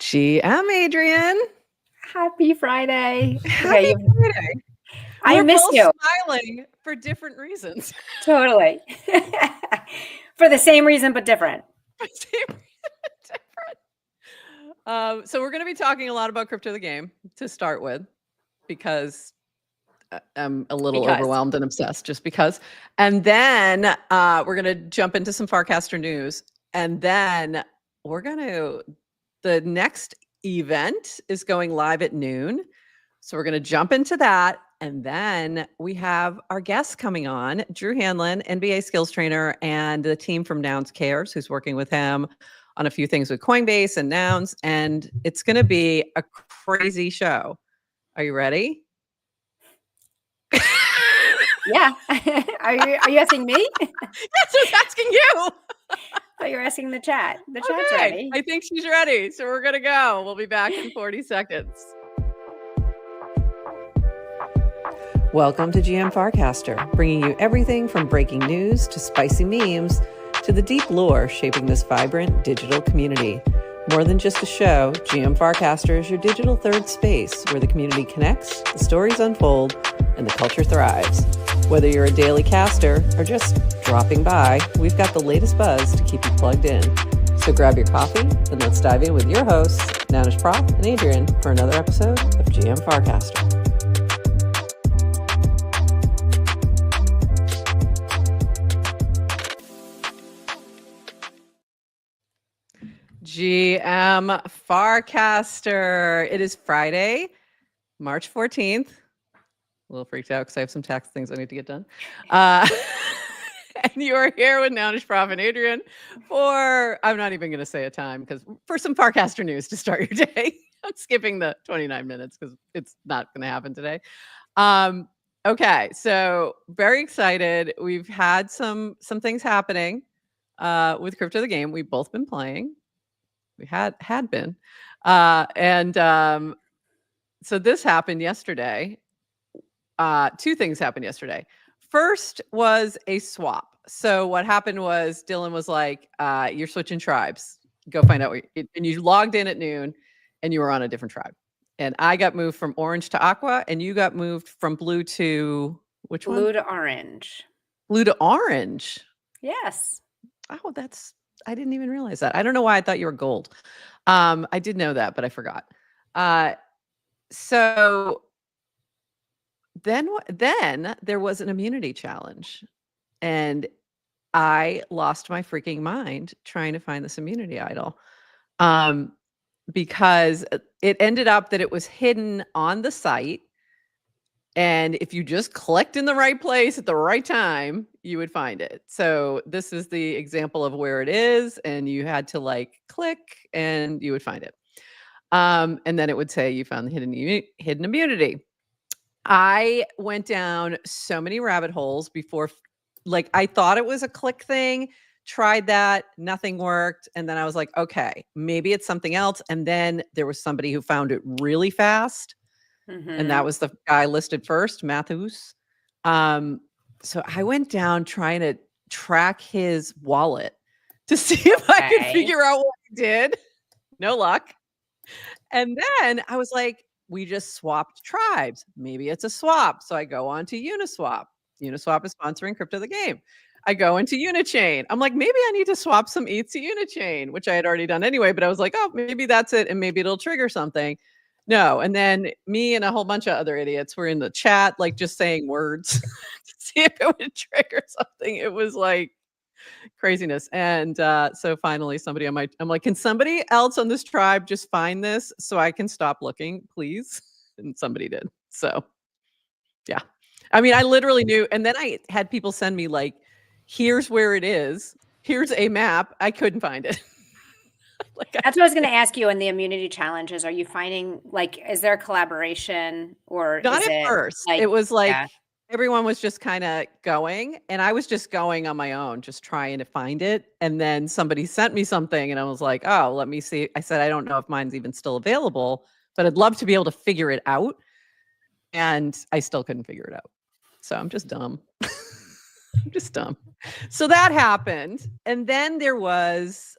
GM Adrian. Happy Friday. Happy Friday. I miss both you. Smiling for different reasons. Totally. For the same reason, but different. So we're going to be talking a lot about crypto the game to start with, because I'm a little overwhelmed and obsessed just because. And then we're going to jump into some Farcaster news. And then the next event is going live at noon. So we're going to jump into that. And then we have our guests coming on, Drew Hanlon, NBA skills trainer, and the team from Nouns Cares, who's working with him on a few things with Coinbase and Nouns. And it's going to be a crazy show. Are you ready? Yeah. Are you asking me? Yes, I was asking you. Oh, you're asking the chat. The chat's ready. I think she's ready. So we're going to go. We'll be back in 40 seconds. Welcome to GM Farcaster, bringing you everything from breaking news to spicy memes to the deep lore shaping this vibrant digital community. More than just a show, GM Farcaster is your digital third space where the community connects, the stories unfold, and the culture thrives. Whether you're a daily caster or just dropping by, we've got the latest buzz to keep you plugged in. So grab your coffee and let's dive in with your hosts, Nounish Prof and Adrian, for another episode of GM Farcaster. GM Farcaster. It is Friday, March 14th. A little freaked out because I have some tax things I need to get done. And you are here with Nounish Prof and Adrian for, I'm not even going to say a time, because for some Farcaster news to start your day. I'm skipping the 29 minutes because it's not going to happen today. Okay, so very excited. We've had some things happening with Crypto the Game. We've both been playing. We had been. So this happened yesterday. Two things happened yesterday. First was a swap. So what happened was Dylan was like, you're switching tribes. Go find out. And you logged in at noon and you were on a different tribe. And I got moved from orange to aqua and you got moved from blue to which one? Blue to orange. Blue to orange. Yes. Oh, I didn't even realize that. I don't know why I thought you were gold. I did know that, but I forgot. So then there was an immunity challenge, and I lost my freaking mind trying to find this immunity idol, because it ended up that it was hidden on the site. And if you just clicked in the right place at the right time, you would find it. So this is the example of where it is. And you had to click and you would find it. And then it would say you found the hidden immunity. I went down so many rabbit holes before, I thought it was a click thing, tried that, nothing worked. And then I was like, okay, maybe it's something else. And then there was somebody who found it really fast. Mm-hmm. And that was the guy listed first, Mathus. So I went down trying to track his wallet to see if I could figure out what he did. No luck. And then I was like, we just swapped tribes. Maybe it's a swap. So I go on to Uniswap. Uniswap is sponsoring Crypto the Game. I go into Unichain. I'm like, maybe I need to swap some ETH to Unichain, which I had already done anyway. But I was like, oh, maybe that's it. And maybe it'll trigger something. No. And then me and a whole bunch of other idiots were in the chat, just saying words to see if it would trigger something. It was craziness. And so finally I'm like, can somebody else on this tribe just find this so I can stop looking, please? And somebody did. So yeah. I mean, I literally knew. And then I had people send me here's where it is. Here's a map. I couldn't find it. That's what I was going to ask you in the immunity challenges. Are you finding is there a collaboration or not at first? It was everyone was just kind of going, and I was just going on my own, just trying to find it. And then somebody sent me something and I was like, oh, let me see. I said, I don't know if mine's even still available, but I'd love to be able to figure it out. And I still couldn't figure it out. So I'm just dumb. I'm just dumb. So that happened. And then there was,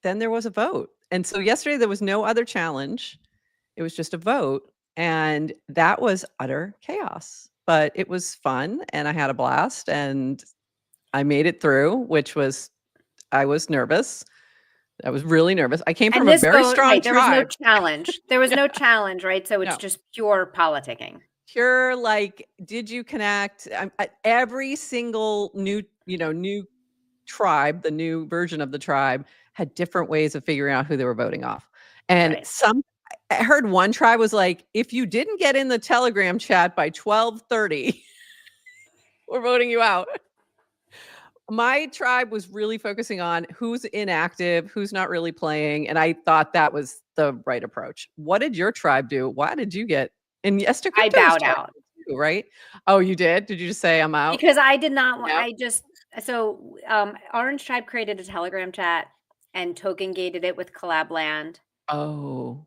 then there was a vote. And so yesterday there was no other challenge. It was just a vote, and that was utter chaos. But it was fun, and I had a blast, and I made it through, I was nervous. I was really nervous. I came from And a this very vote, strong right, there was no tribe. challenge. There was Yeah, no challenge, right? So it's no. just pure politicking. Pure, like, did you connect? Every single new tribe, the new version of the tribe had different ways of figuring out who they were voting off. And Right. I heard one tribe was like, if you didn't get in the Telegram chat by 12:30, we're voting you out. My tribe was really focusing on who's inactive, who's not really playing, and I thought that was the right approach. What did your tribe do? Why did you get and Esther I Crypto was bowed challenging out too, right? Oh, you did? Did you just say, "I'm out"? because I did not want, Yep. I just, so Orange Tribe created a Telegram chat and token gated it with Collab Land. Oh.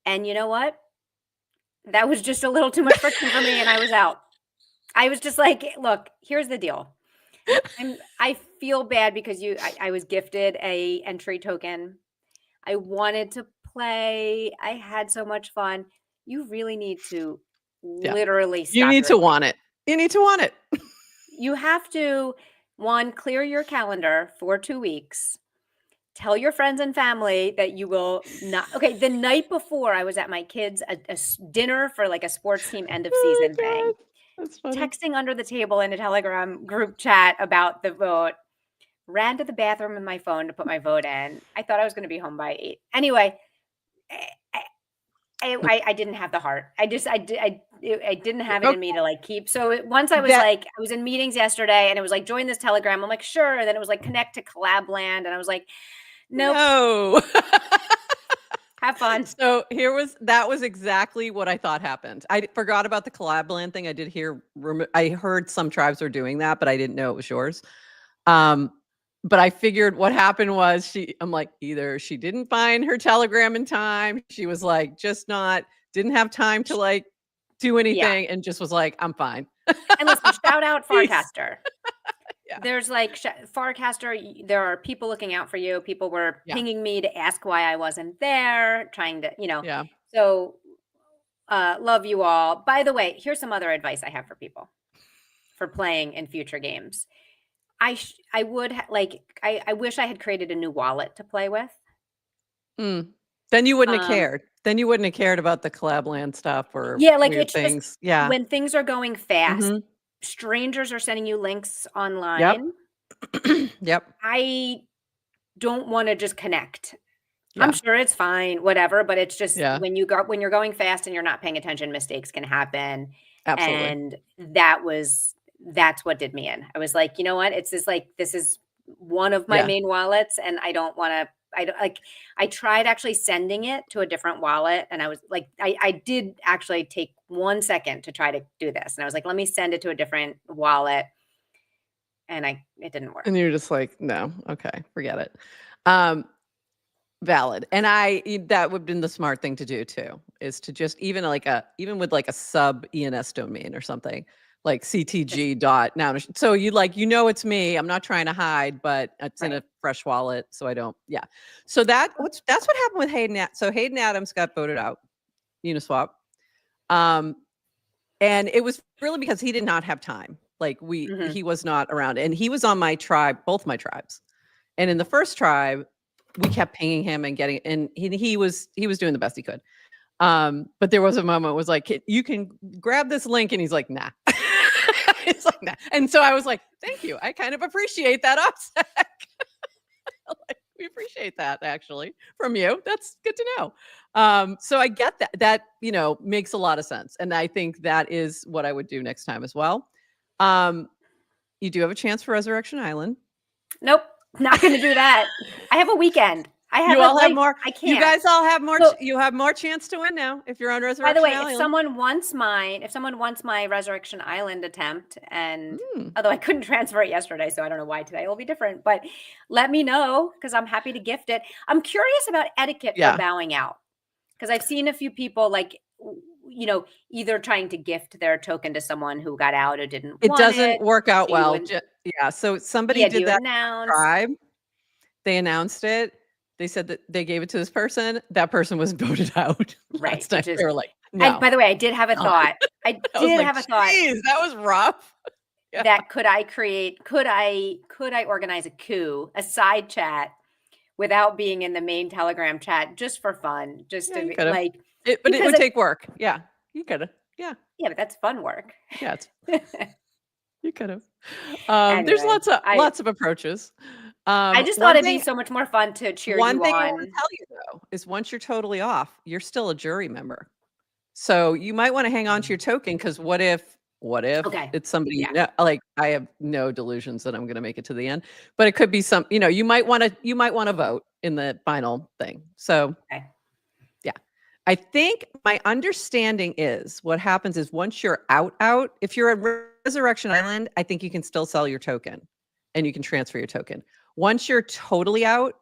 And you know what? That was just a little too much friction for me and I was out. I was just like, look, here's the deal. I feel bad because I was gifted a entry token. I wanted to play. I had so much fun. You really need to Yeah. literally You stop need your to life. want it. You need to want it. You have to, one, clear your calendar for 2 weeks. Tell your friends and family that you will not. Okay, the night before, I was at my kids' dinner for like a sports team end of Oh season my god. thing, That's funny. texting under the table in a Telegram group chat about the vote. Ran to the bathroom with my phone to put my vote in. I thought I was going to be home by 8. Anyway, I, I didn't have the heart. I didn't have it Okay. in me to like keep. So once I was That like, I was in meetings yesterday and it was like, join this Telegram. I'm like, sure. And then it was like, connect to Collab Land. And I was like, nope, no. have fun. So that was exactly what I thought happened. I forgot about the collab land thing. I did hear I heard some tribes were doing that, but I didn't know it was yours. But I figured what happened was I'm like, either she didn't find her telegram in time, she was like didn't have time to like do Yeah. anything and just was like, I'm fine. And listen, shout out Peace. Farcaster. Yeah. There's like Farcaster, there are people looking out for you. People were Yeah. pinging me to ask why I wasn't there, trying to, Yeah. so love you all. By the way, here's some other advice I have for people for playing in future games. I would I wish I had created a new wallet to play with. Mm. Then you wouldn't have Um, cared. Then you wouldn't have cared about the collab land stuff or yeah, like weird it's just things. Yeah. when things are going fast, Mhm. strangers are sending you links Yep. online. Yep. I don't want to just connect. I'm Yeah. sure it's fine, whatever, but it's just Yeah. when you're going fast and you're not paying attention, mistakes can happen. Absolutely. And that's what did me in. I was like, you know what? It's just like this is one of my Yeah. main wallets, and I don't want to. I don't like. I tried actually sending it to a different wallet, and I was like, I did actually take 1 second to try to do this, and I was like, let me send it to a different wallet, and it didn't work. And you're just like, "No, okay, forget it." Valid. And that would have been the smart thing to do too, is to just even with like a sub ENS domain or something, like Just CTG dot now. So it's me. I'm not trying to hide, but it's in right. a fresh wallet. So I don't, yeah. So that's what happened with Hayden. So Hayden Adams got voted out, Uniswap. Um, and it was really because he did not have time. Like Mhm. he was not around, and he was on my tribe, both my tribes. And in the first tribe, we kept pinging him and he was doing the best he could. But there was a moment was like, you can grab this link, and he's like, nah. It's like nah. And so I was like, thank you. I kind of appreciate that upset. Like, we appreciate that actually from you. That's good to know. So I get that. That makes a lot of sense. And I think that is what I would do next time as well. You do have a chance for Resurrection Island. Nope, not gonna do that. I have a weekend. I have You a all have life. more. I You can't. guys all have more. So, You have more chance to win now if you're on by the Resurrection way, if Island. someone wants my Resurrection Island attempt, and Mm, although I couldn't transfer it yesterday, so I don't know why today will be different, but let me know because I'm happy to gift it. I'm curious about etiquette for yeah, bowing out because I've seen a few people like either trying to gift their token to someone who got out or didn't it want doesn't it. work out Do you well. Yeah, so somebody yeah, do did you that announce? tribe. They announced it. They said that they gave it to this person. That person was voted out Right, last time. which is They were like, and no. by the way, I did have a God. thought. I I was did like, have a thought geez, that was rough. Yeah. that could I organize a coup, a side chat without being in the main Telegram chat just for fun, just Yeah, to you be could have. like But it because would take work. Yeah, you could have. Yeah, yeah, but that's fun work. yeah, you could have. There's Anyway, lots of approaches. I just thought One it'd be thing so much more fun to cheer one you thing I want to on. tell you though is once you're totally off, you're still a jury member. So you might want to hang on to your token because what if Okay. it's somebody you Yeah. know? Like I have no delusions that I'm going to make it to the end, but it could be some. You might want to vote in the final thing. So Okay. yeah, I think my understanding is what happens is once you're out, if you're at Resurrection Island, I think you can still sell your token, and you can transfer your token. Once you're totally out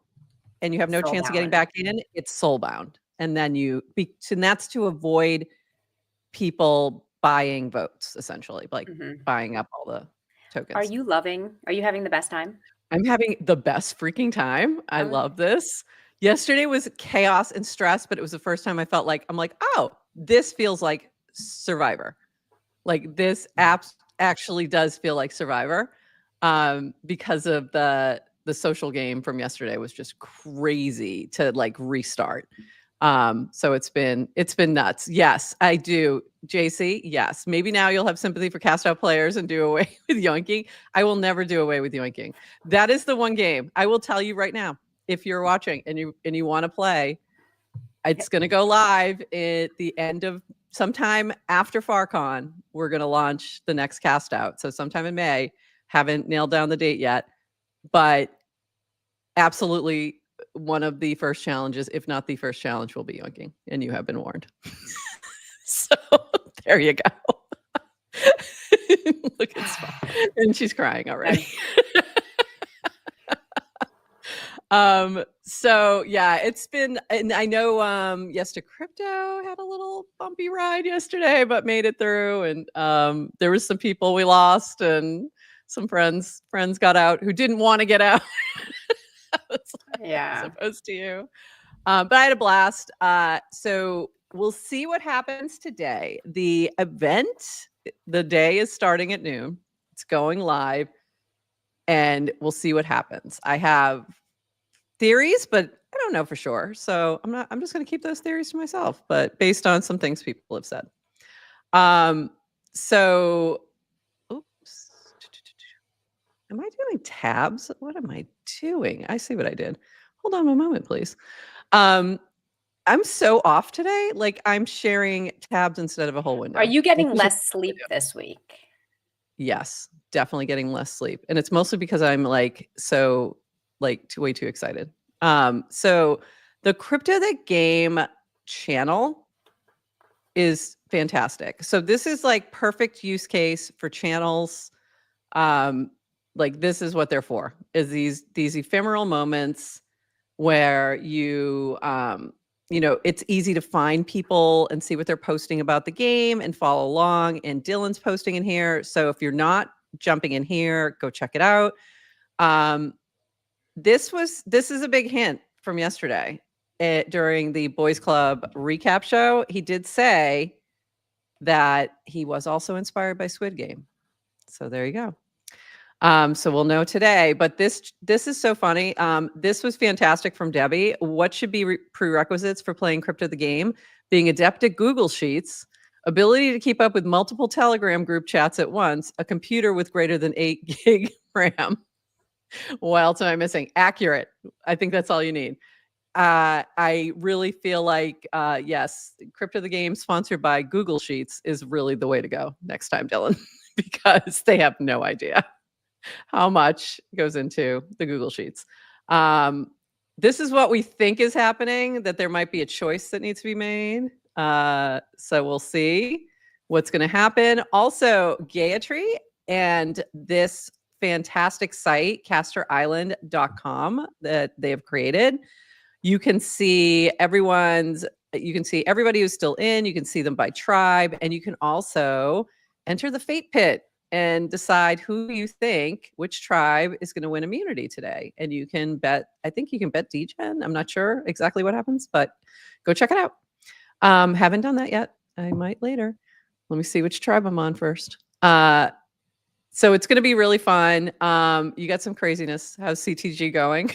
and you have no chance of getting Soulbound. back in, it's soulbound, and then and that's to avoid people buying votes, essentially, like Mhm. buying up all the Are tokens. you having the best time? I'm having the best freaking time. I Um, love this. Yesterday was chaos and stress, but it was the first time I felt like I'm like, oh, this feels like Survivor. Like this app actually does feel like Survivor, because of the social game from yesterday was just crazy to like restart. So it's been nuts. Yes, I do. JC, yes. Maybe now you'll have sympathy for cast out players and do away with yoinking. I will never do away with yoinking. That is the one game I will tell you right now. If you're watching and you want to play, it's going to go live at the end of sometime after FarCon. We're going to launch the next cast out. So sometime in May. Haven't nailed down the date yet, but absolutely one of the first challenges, if not the first challenge, will be yoinking, and you have been warned. So there you go. Look, it's fun. And she's crying already. So yeah, it's been, and I know Yes to Crypto had a little bumpy ride yesterday, but made it through. And there was some people we lost and some friends got out who didn't want to get out. yeah. As opposed to you. But I had a blast. So we'll see what happens today. The event, the day is starting at noon. It's going live, and we'll see what happens. I have theories, but I don't know for sure. So I'm just going to keep those theories to myself, but based on some things people have said. So, oops. Am I doing tabs? What am I doing? I see what I did. Hold on a moment, please. I'm so off today. Like I'm sharing tabs instead of a whole window. Are you getting which is less sleep this week? Yes, definitely getting less sleep. And it's mostly because I'm like way too excited. So the Crypto the Game channel is fantastic. So this is like perfect use case for channels. Like this is what they're for, is these ephemeral moments where it's easy to find people and see what they're posting about the game and follow along. And Dylan's posting in here. So if you're not jumping in here, go check it out. This is a big hint from yesterday during the Boys Club recap show. He did say that he was also inspired by Squid Game. So there you go. So we'll know today, but this is so funny. This was fantastic from Debbie. What should be prerequisites for playing Crypto the Game? Being adept at Google Sheets, ability to keep up with multiple Telegram group chats at once, a computer with greater than 8 gig RAM. What else am I missing? Accurate. I think that's all you need. I really feel like, yes, Crypto the Game sponsored by Google Sheets is really the way to go next time, Dylan, because they have no idea how much goes into the Google Sheets. This is what we think is happening, that there might be a choice that needs to be made. So we'll see what's going to happen. Also, Gayatry and this fantastic site, casterisland.com, that they have created. You can see everybody who's still in. You can see them by tribe, and you can also enter the Fate Pit and decide who you think, which tribe is going to win immunity today. And you can bet, I think you can bet DGen. I'm not sure exactly what happens, but go check it out. Haven't done that yet. I might later. Let me see which tribe I'm on first. So it's going to be really fun. You got some craziness. How's CTG going?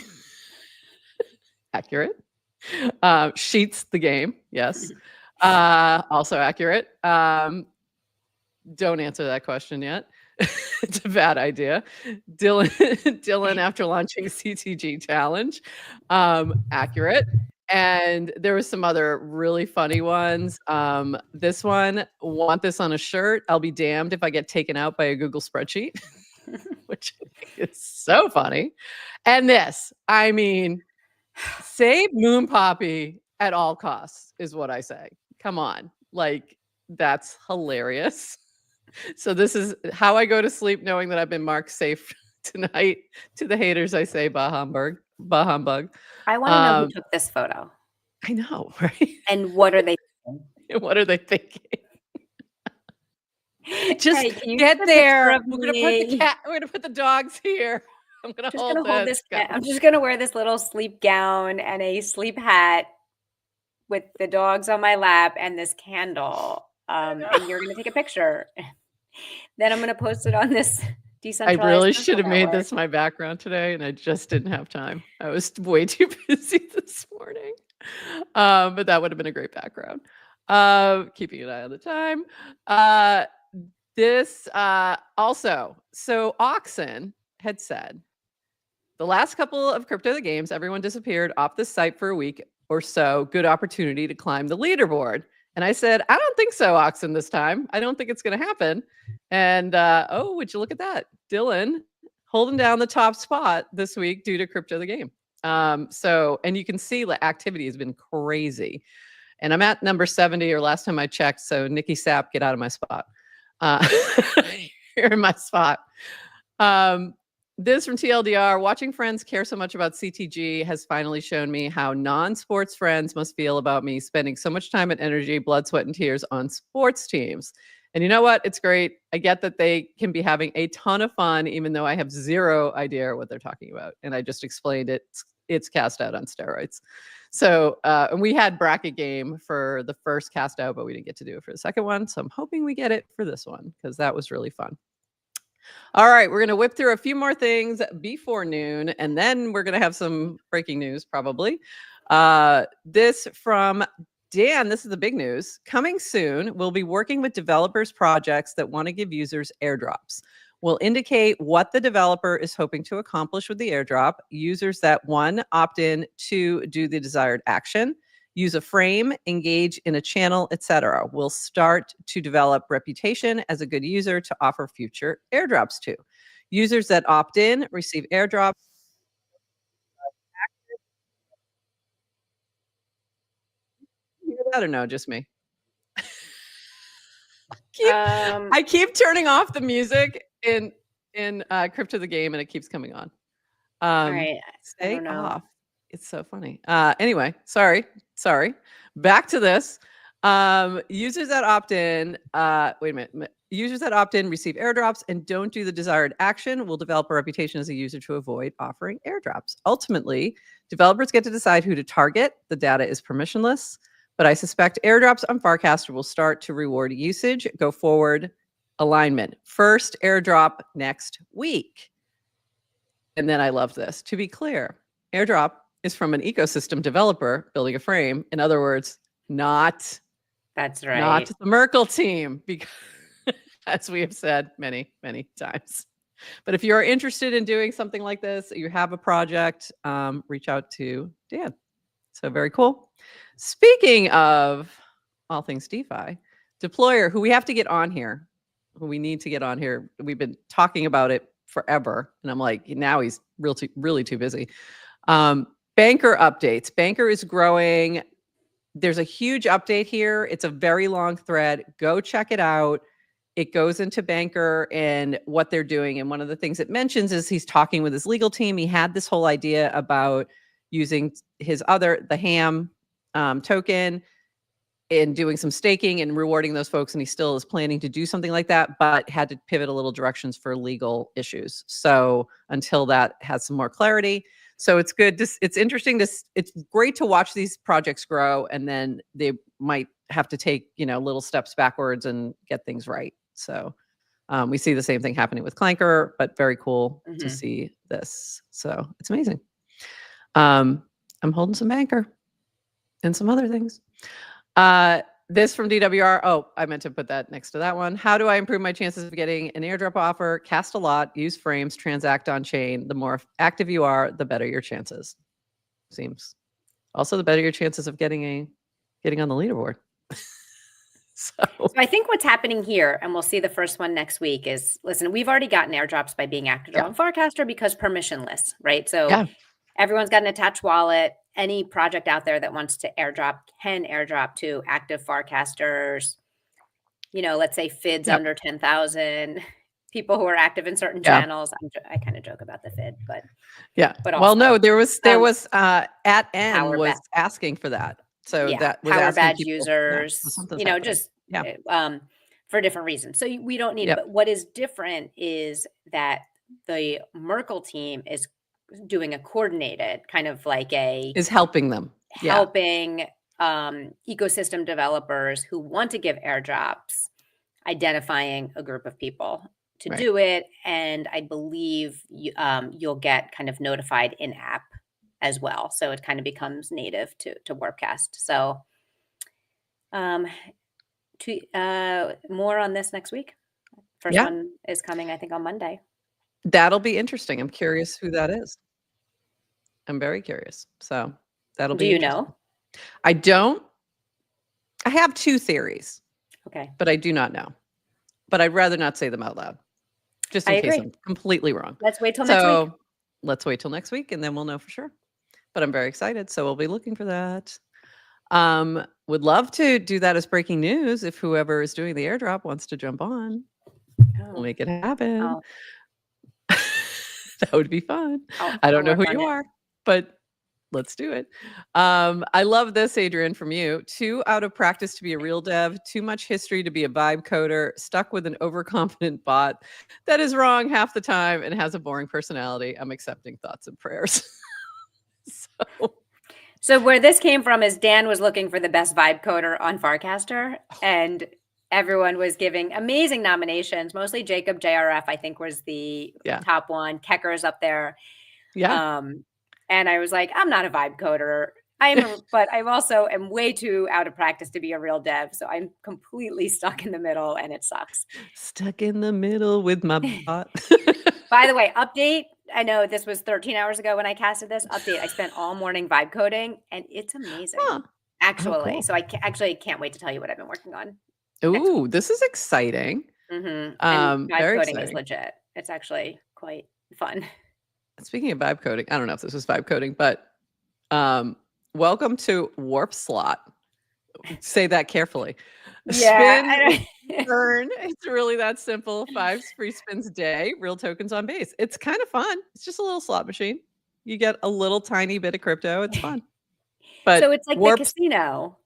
Accurate. Sheets the game. Yes. Also accurate. Don't answer that question yet. It's a bad idea. Dylan after launching CTG challenge. Accurate. And there was some other really funny ones. This one, want this on a shirt. I'll be damned if I get taken out by a Google spreadsheet, which I think is so funny. And this, I mean, save Moon Poppy at all costs is what I say. Come on. Like, that's hilarious. So this is how I go to sleep, knowing that I've been marked safe tonight. To the haters, I say, bah humbug, bah humbug. I want to know who took this photo. I know, right? And what are they thinking? What are they thinking? Just Hey, get there. We're gonna put the cat. We're gonna put the dogs here. I'm gonna hold this. I'm just gonna wear this little sleep gown and a sleep hat with the dogs on my lap and this candle. And you're gonna take a picture. Then I'm gonna post it on this decentralized. I really should have made this my background today, and I just didn't have time. I was way too busy this morning. But that would have been a great background. Keeping an eye on the time. This also, so Oxen had said, the last couple of Crypto the Games, everyone disappeared off the site for a week or so. Good opportunity to climb the leaderboard. And I said, I don't think so, Oxen, this time. I don't think it's going to happen. And oh, would you look at that? Dylan holding down the top spot this week due to Crypto the Game. And you can see the activity has been crazy. And I'm at number 70, or last time I checked. So Nikki Sapp, get out of my spot. You're in my spot. This from TLDR, watching friends care so much about CTG has finally shown me how non-sports friends must feel about me spending so much time and energy, blood, sweat, and tears on sports teams. And you know what? It's great. I get that they can be having a ton of fun, even though I have zero idea what they're talking about. And I just explained it. It's cast out on steroids. So, and we had bracket game for the first cast out, but we didn't get to do it for the second one. So I'm hoping we get it for this one, because that was really fun. All right, we're going to whip through a few more things before noon, and then we're going to have some breaking news probably. This from Dan, this is the big news. Coming soon, we'll be working with developers' projects that want to give users airdrops. We'll indicate what the developer is hoping to accomplish with the airdrop. Users that, 1, opt in, 2, do the desired action, use a frame, engage in a channel, etc. We'll start to develop reputation as a good user to offer future airdrops to. Users that opt in receive airdrops. You hear that or no? Just me. I keep turning off the music in Crypto the Game, and it keeps coming on. All right, stay off. It's so funny. Anyway, sorry. Back to this. Users that opt in, wait a minute. Users that opt in receive airdrops and don't do the desired action will develop a reputation as a user to avoid offering airdrops. Ultimately, developers get to decide who to target. The data is permissionless, but I suspect airdrops on Farcaster will start to reward usage. Go forward alignment. First airdrop next week. And then I love this. To be clear, airdrop is from an ecosystem developer building a frame. In other words, not the Merkle team, because as we have said many, many times. But if you're interested in doing something like this, you have a project, reach out to Dan. So very cool. Speaking of all things DeFi, Deployer, who we have to get on here, who we need to get on here. We've been talking about it forever. And I'm like, now he's really too busy. Banker updates. Banker is growing. There's a huge update here. It's a very long thread. Go check it out. It goes into Banker and what they're doing. And one of the things it mentions is he's talking with his legal team. He had this whole idea about using the ham token in doing some staking and rewarding those folks, and he still is planning to do something like that, but had to pivot a little directions for legal issues. So until that has some more clarity. So it's good. It's interesting. It's great to watch these projects grow, and then they might have to take, little steps backwards and get things right. So we see the same thing happening with Clanker, but very cool to see this. So it's amazing. I'm holding some Banker and some other things. This from DWR. Oh, I meant to put that next to that one. How do I improve my chances of getting an airdrop offer? Cast a lot, use frames, transact on chain. The more active you are, the better your chances. Seems. Also, the better your chances of getting on the leaderboard. So I think what's happening here, and we'll see the first one next week, is, listen, we've already gotten airdrops by being active on Farcaster because permissionless, right? So everyone's got an attached wallet. Any project out there that wants to airdrop can airdrop to active Farcasters. Let's say FIDs under 10,000, people who are active in certain channels. I kind of joke about the FID, but But also, well, no, there was at N was asking for that. So that was power badge users, just for different reasons. So we don't need it. But what is different is that the Merkle team is doing a coordinated kind of like is helping them. Ecosystem developers who want to give airdrops, identifying a group of people to do it. And I believe you'll get kind of notified in app as well. So it kind of becomes native to Warpcast. So more on this next week. First one is coming, I think, on Monday. That'll be interesting. I'm curious who that is. I'm very curious. So that'll be interesting. Do you know? I don't. I have two theories. Okay. But I do not know. But I'd rather not say them out loud. Just in case I'm completely wrong. Let's wait till next week. Let's wait till next week, and then we'll know for sure. But I'm very excited, so we'll be looking for that. Would love to do that as breaking news if whoever is doing the airdrop wants to jump on. We'll make it happen. That would be fun. I don't know who you are, but let's do it. I love this, Adrian, from you. Too out of practice to be a real dev, too much history to be a vibe coder, stuck with an overconfident bot that is wrong half the time and has a boring personality. I'm accepting thoughts and prayers. So where this came from is Dan was looking for the best vibe coder on Farcaster, and everyone was giving amazing nominations. Mostly Jacob JRF, I think, was the top one. Kecker's up there. And I was like, I'm not a vibe coder. But I also am way too out of practice to be a real dev. So I'm completely stuck in the middle, and it sucks. Stuck in the middle with my bot. By the way, update. I know this was 13 hours ago when I casted this. Update. I spent all morning vibe coding, and it's amazing. Actually. Cool. So I actually can't wait to tell you what I've been working on. Ooh, this is exciting. And vibe coding is legit. It's actually quite fun. Speaking of vibe coding, I don't know if this was vibe coding, but welcome to Warp Slot. Say that carefully. Spin, earn. It's really that simple. 5 free spins a day, real tokens on base. It's kind of fun. It's just a little slot machine. You get a little tiny bit of crypto. It's fun. But so it's like the casino.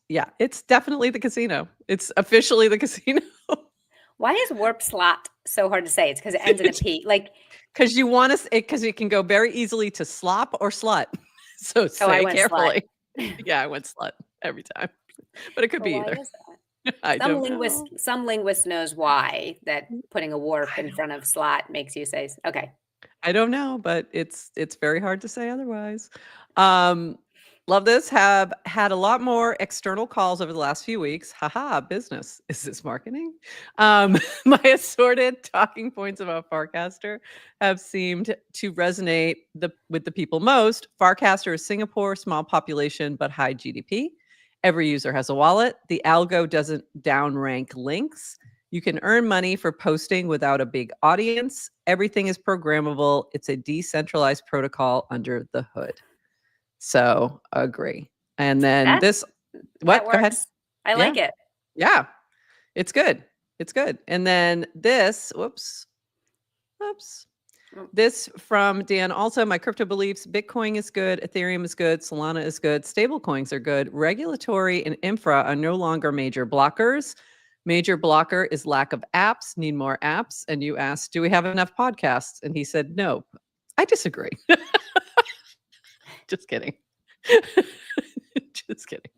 Yeah, it's definitely the casino. It's officially the casino. Why is Warp Slot so hard to say? It's because it ends in a P. Because you want to, because it can go very easily to slop or slut. So say carefully. Yeah, I went slut every time, but it could be either. Some linguist knows why that putting a warp in front of slot makes you say okay. I don't know, but it's very hard to say otherwise. Love this. Have had a lot more external calls over the last few weeks. Haha, business. Is this marketing? My assorted talking points about Farcaster have seemed to resonate with the people most. Farcaster is Singapore, small population, but high GDP. Every user has a wallet. The algo doesn't downrank links. You can earn money for posting without a big audience. Everything is programmable. It's a decentralized protocol under the hood. So agree. And then what? Go ahead. I like it. Yeah, it's good. It's good. And then this, whoops. This from Dan. Also, my crypto beliefs: Bitcoin is good, Ethereum is good, Solana is good, stable coins are good. Regulatory and infra are no longer major blockers. Major blocker is lack of apps. Need more apps. And you asked, do we have enough podcasts? And he said, no. I disagree. Just kidding. Just kidding.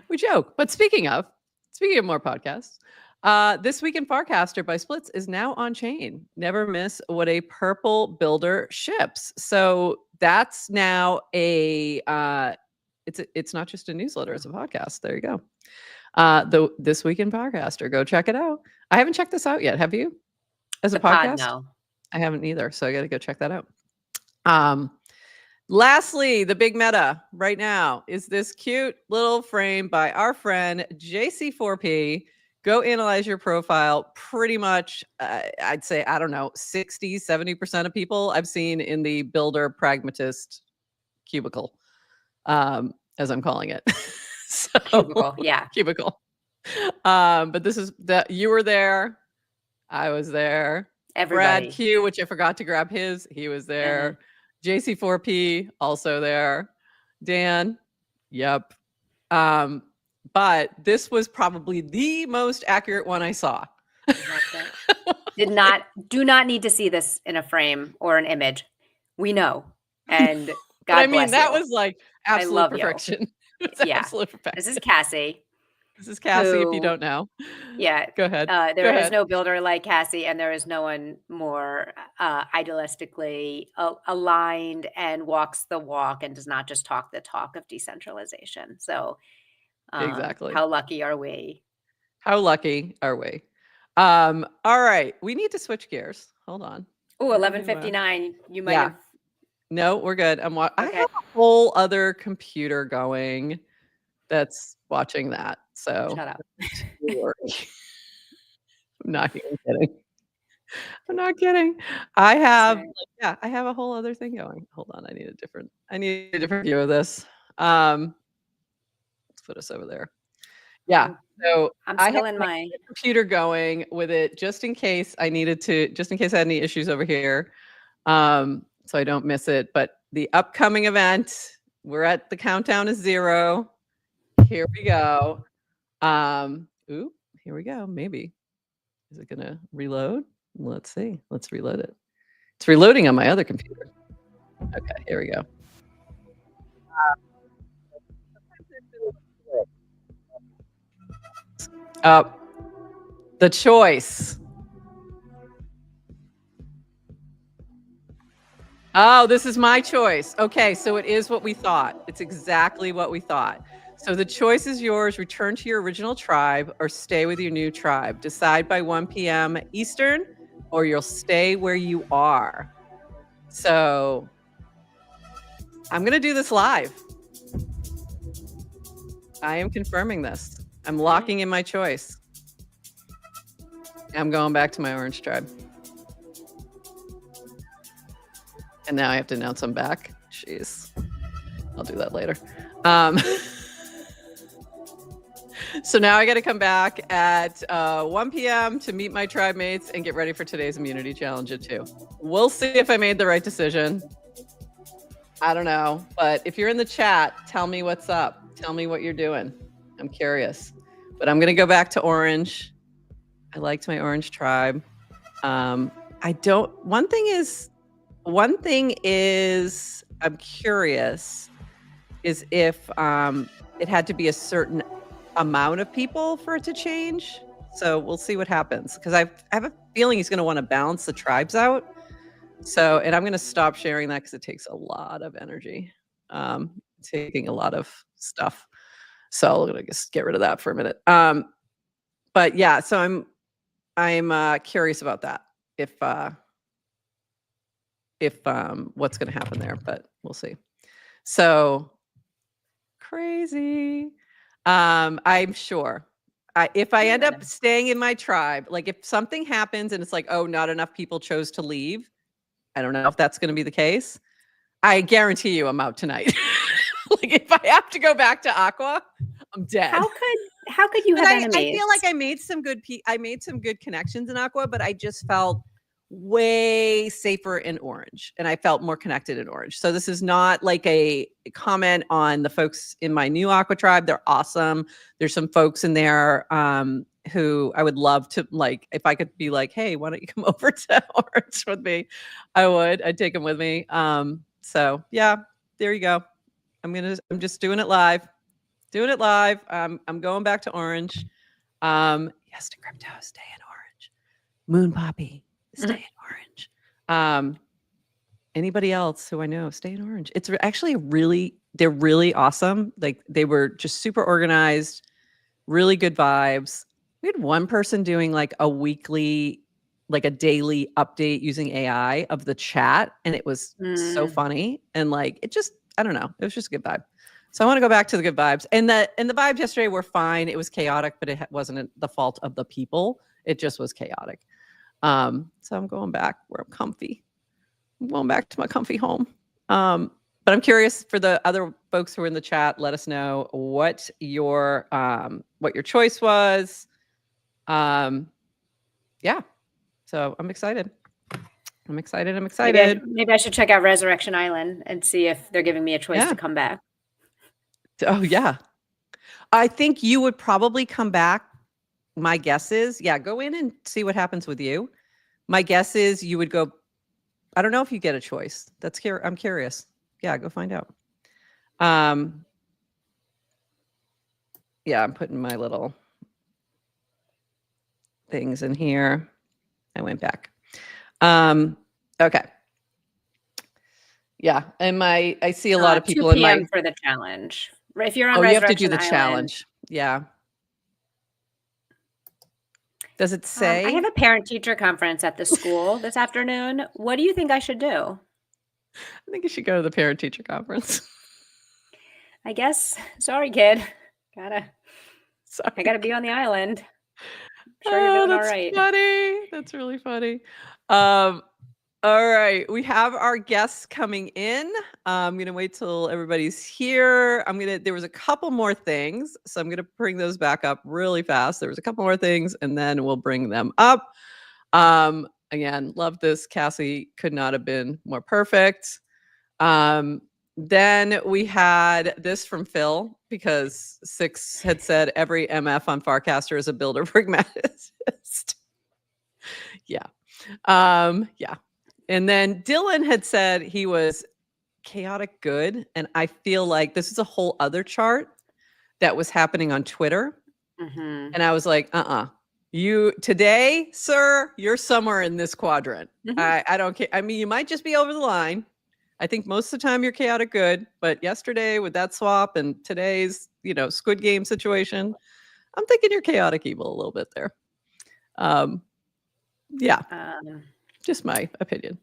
We joke. But speaking of more podcasts, This Week in Farcaster by Splits is now on chain. Never miss what a purple builder ships. So that's now it's not just a newsletter, it's a podcast. There you go. This Week in Farcaster. Go check it out. I haven't checked this out yet. Have you? As a podcast? No. I haven't either. So I got to go check that out. Lastly, the big meta right now is this cute little frame by our friend JC4P. Go analyze your profile. Pretty much, I'd say, I don't know, 60, 70% of people I've seen in the builder pragmatist cubicle, as I'm calling it. So, Cubicle, yeah. Cubicle. But this is that you were there. I was there. Everybody. Brad Q, which I forgot to grab his. He was there. JC4P, also there. Dan, yep. But this was probably the most accurate one I saw. Do not need to see this in a frame or an image. We know. And God bless that you. was like absolute perfection. Yeah. Absolute perfection. This is Cassie. This is Cassie, if you don't know. Yeah. Go ahead. There is no builder like Cassie, and there is no one more idealistically aligned and walks the walk and does not just talk the talk of decentralization. So exactly. How lucky are we? How lucky are we? All right. We need to switch gears. Hold on. Oh, 11:59. You might have. No, we're good. I have a whole other computer going that's watching that. So shut up. I'm not even kidding. I'm not kidding. I have I have a whole other thing going. Hold on. I need a different view of this. Let's put us over there. Yeah. So I'm still in my computer going with it just in case I had any issues over here. So I don't miss it. But the upcoming event, we're at the countdown is 0. Here we go. Here we go. Maybe. Is it gonna reload? Let's see. Let's reload it. It's reloading on my other computer. Okay, here we go. The choice. Oh, this is my choice. Okay, so it is what we thought. It's exactly what we thought. So the choice is yours. Return to your original tribe or stay with your new tribe. Decide by 1 p.m. Eastern, or you'll stay where you are. So I'm going to do this live. I am confirming this. I'm locking in my choice. I'm going back to my orange tribe. And now I have to announce I'm back. Jeez. I'll do that later. So now I got to come back at 1 p.m. to meet my tribe mates and get ready for today's immunity challenge at 2. We'll see if I made the right decision. I don't know. But if you're in the chat, tell me what's up. Tell me what you're doing. I'm curious. But I'm going to go back to orange. I liked my orange tribe. One thing is I'm curious is if it had to be a certain amount of people for it to change. So we'll see what happens, because I have a feeling he's going to want to balance the tribes out. So, and I'm going to stop sharing that because it takes a lot of energy, taking a lot of stuff. So I'm going to just get rid of that for a minute. But yeah, so I'm curious about that. If what's going to happen there, but we'll see. So crazy. I'm sure if I end up staying in my tribe, like if something happens and it's like, oh, not enough people chose to leave. I don't know if that's going to be the case. I guarantee you I'm out tonight. Like if I have to go back to Aqua, I'm dead. How could you have enemies? I feel like I made some good connections in Aqua, but I just felt way safer in orange, and I felt more connected in orange. So this is not like a comment on the folks in my new Aqua tribe. They're awesome. There's some folks in there who I would love to, like, if I could be like, hey, why don't you come over to orange with me? I would. I'd take them with me. So yeah, there you go. I'm just doing it live. Doing it live. I'm going back to orange. Yes to crypto, stay in orange. Moon Poppy, stay in orange. Anybody else who I know, stay in orange. It's actually they're really awesome. Like, they were just super organized, really good vibes. We had one person doing like a weekly, like a daily update using AI of the chat, and it was so funny. And like, I don't know, it was just a good vibe. So I want to go back to the good vibes. And the vibes yesterday were fine. It was chaotic, but it wasn't the fault of the people. It just was chaotic. So I'm going back where I'm comfy. I'm going back to my comfy home. But I'm curious, for the other folks who are in the chat, let us know what your choice was. Yeah. So I'm excited. Maybe I should check out Resurrection Island and see if they're giving me a choice to come back. Oh yeah. I think you would probably come back. My guess is, yeah, go in and see what happens with you. My guess is you would go. I don't know if you get a choice. I'm curious. Yeah, go find out. Yeah, I'm putting my little things in here. I went back. Okay. Yeah, and I see a lot of people 2 in my for the challenge. If you're on you have to do Resurrection the Island, challenge. Yeah. Does it say? I have a parent-teacher conference at the school this afternoon. What do you think I should do? I think you should go to the parent-teacher conference. I guess. Sorry, kid. Sorry. I gotta be on the island. I'm sure you're doing all right. Funny. That's really funny. All right, we have our guests coming in. I'm gonna wait till everybody's here. There was a couple more things, so I'm gonna bring those back up really fast. There was a couple more things, and then we'll bring them up. Again, love this. Cassie could not have been more perfect. Then we had this from Phil, because Six had said every MF on Farcaster is a builder pragmatist. Yeah. Yeah. And then Dylan had said he was chaotic good. And I feel like this is a whole other chart that was happening on Twitter. Mm-hmm. And I was like, you today, sir, you're somewhere in this quadrant. Mm-hmm. I don't care. I mean, you might just be over the line. I think most of the time you're chaotic good, but yesterday with that swap and today's, Squid Game situation, I'm thinking you're chaotic evil a little bit there. Yeah. Just my opinion.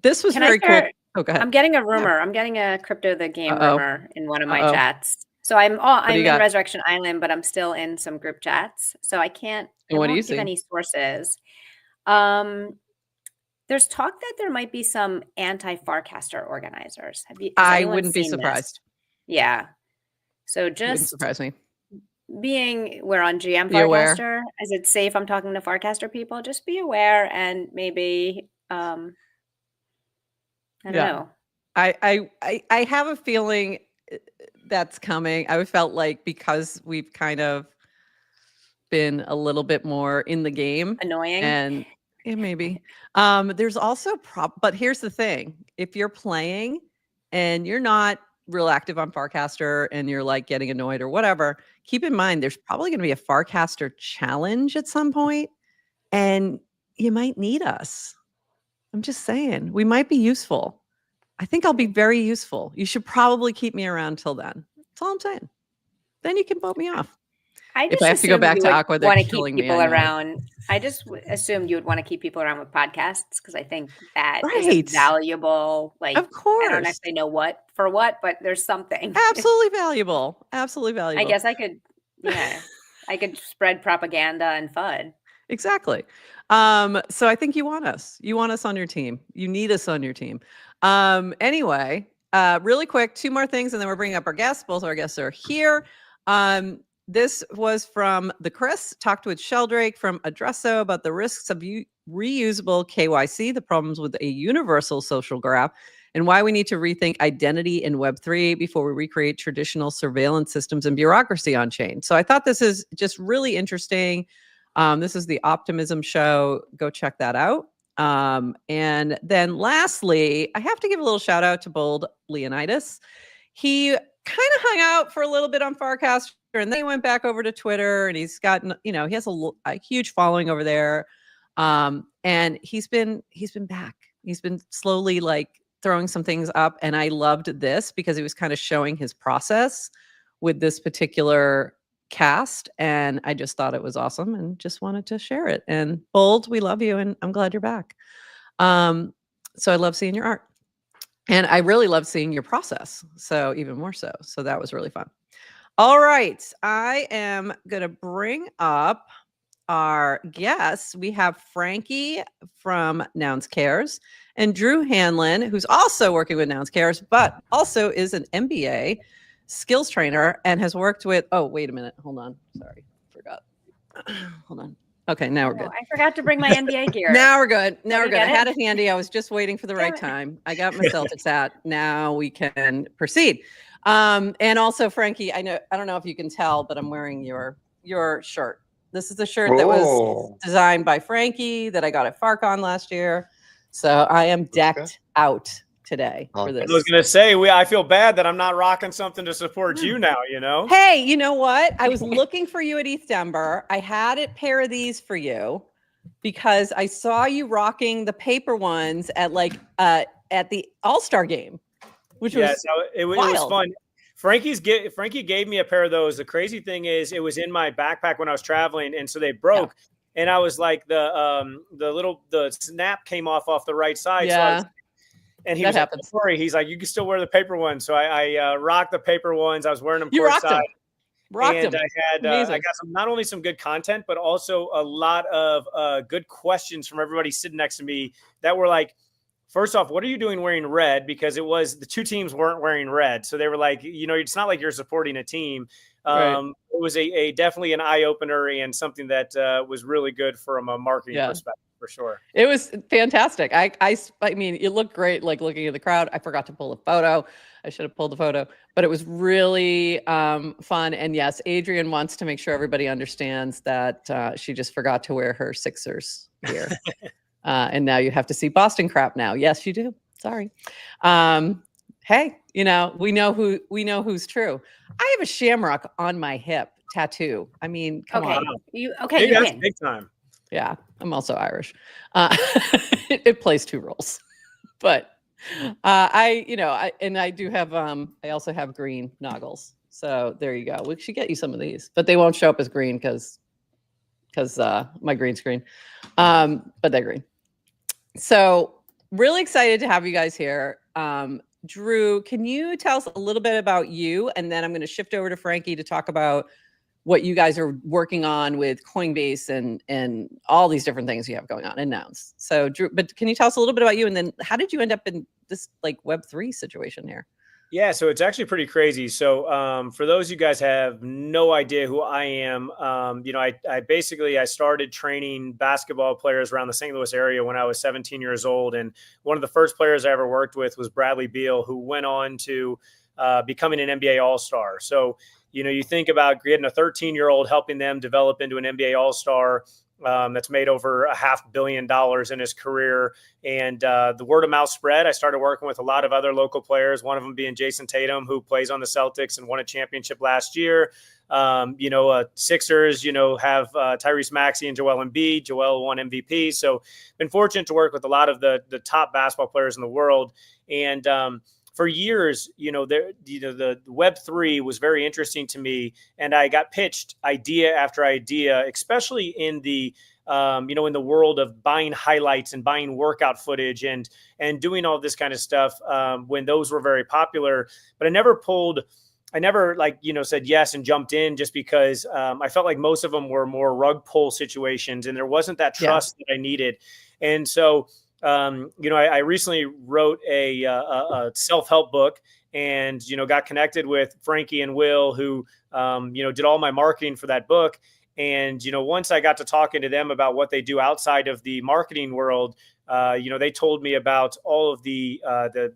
This was very cool. Oh, go ahead. I'm getting a rumor. Yeah. I'm getting a Crypto the Game rumor in one of my chats. So I'm in Resurrection Island, but I'm still in some group chats. So I can't give any sources. There's talk that there might be some anti-Farcaster organizers. I wouldn't be surprised. This? Yeah. So just wouldn't surprise me. We're on GM Farcaster. Is it safe I'm talking to Farcaster people? Just be aware, and maybe I don't know. I have a feeling that's coming. I felt like, because we've kind of been a little bit more in the game, annoying, and maybe there's also but here's the thing: if you're playing and you're not real active on Farcaster and you're like getting annoyed or whatever, keep in mind there's probably going to be a Farcaster challenge at some point, and you might need us. I'm just saying, we might be useful. I think I'll be very useful. You should probably keep me around till then. That's all I'm saying. Then you can vote me off. If I have to go back to Aqua, they're killing me. Around. I just assumed you would want to keep people around with podcasts, because I think that is valuable. Like, of course, I don't actually know what, but there's something absolutely valuable. Absolutely valuable. I guess I could, I could spread propaganda and FUD. Exactly. So I think you want us. You want us on your team. You need us on your team. Anyway, really quick, 2 more things, and then we're bringing up our guests. Both our guests are here. this was from the Chris, talked with Sheldrake from Addresso about the risks of reusable KYC, the problems with a universal social graph, and why we need to rethink identity in Web3 before we recreate traditional surveillance systems and bureaucracy on chain. So I thought this is just really interesting. This is the Optimism Show. Go check that out. And then lastly, I have to give a little shout out to Bold Leonidas. He kind of hung out for a little bit on Farcaster, and then he went back over to Twitter, and he's gotten, he has a huge following over there. And he's been back. He's been slowly like throwing some things up, and I loved this because he was kind of showing his process with this particular cast, and I just thought it was awesome and just wanted to share it. And Bold, we love you, and I'm glad you're back. So I love seeing your art. And I really love seeing your process. So even more so. So that was really fun. All right. I am going to bring up our guests. We have Frankie from Nouns Cares and Drew Hanlon, who's also working with Nouns Cares, but also is an MBA skills trainer and has worked with, oh, wait a minute. Hold on. Sorry. Forgot. Hold on. Okay, now we're good. I forgot to bring my NBA gear. Now we're good. Now we're good. I had it handy. I was just waiting for the right time. I got my Celtics hat. Now we can proceed. And also, Frankie, I don't know if you can tell, but I'm wearing your shirt. This is a shirt that was designed by Frankie that I got at Farcon last year. So I am decked out today for this. I was going to say, I feel bad that I'm not rocking something to support you now, Hey, you know what? I was looking for you at ETH Denver. I had a pair of these for you because I saw you rocking the paper ones at the All-Star game, which was it was fun. Frankie gave me a pair of those. The crazy thing is it was in my backpack when I was traveling, and so they broke. Yeah. And I was like, the snap came off the right side. Yeah. So and he was like, don't worry. He's like, you can still wear the paper ones. So I rocked the paper ones. I was wearing them courtside. And I got not only some good content, but also a lot of good questions from everybody sitting next to me that were like, first off, what are you doing wearing red? Because it was the two teams weren't wearing red. So they were like, it's not like you're supporting a team. Right. It was a definitely an eye opener and something that was really good from a marketing perspective. For sure. It was fantastic. I mean, it looked great, like looking at the crowd. I forgot to pull a photo. I should have pulled the photo, but it was really fun. And yes, Adrienne wants to make sure everybody understands that she just forgot to wear her Sixers gear. And now you have to see Boston crap now. Yes, you do. Sorry. Hey, we know who's true. I have a shamrock on my hip tattoo. I mean, come on. You that's big time. Yeah, I'm also Irish. It plays two roles, but I do have I also have green noggles. So there you go. We should get you some of these, but they won't show up as green because my green screen. But they're green. So really excited to have you guys here. Drew, can you tell us a little bit about you? And then I'm going to shift over to Frankie to talk about what you guys are working on with Coinbase and all these different things you have going on in Nouns. So Drew, but can you tell us a little bit about you? And then how did you end up in this like Web3 situation here? Yeah, so it's actually pretty crazy. So for those of you guys have no idea who I am, I started training basketball players around the St. Louis area when I was 17 years old. And one of the first players I ever worked with was Bradley Beal, who went on to becoming an NBA All-Star. So, you think about getting a 13-year-old, helping them develop into an NBA All-Star that's made over $500 million in his career. And the word of mouth spread. I started working with a lot of other local players, one of them being Jason Tatum, who plays on the Celtics and won a championship last year. Sixers, have Tyrese Maxey and Joel Embiid. Joel won MVP. So been fortunate to work with a lot of the top basketball players in the world. And for years, the Web3 was very interesting to me, and I got pitched idea after idea, especially in the in the world of buying highlights and buying workout footage and doing all this kind of stuff when those were very popular. But I never said yes and jumped in just because I felt like most of them were more rug pull situations, and there wasn't that trust that I needed. And so I recently wrote a self-help book, and, got connected with Frankie and Will, who, did all my marketing for that book. And, once I got to talking to them about what they do outside of the marketing world, they told me about all of the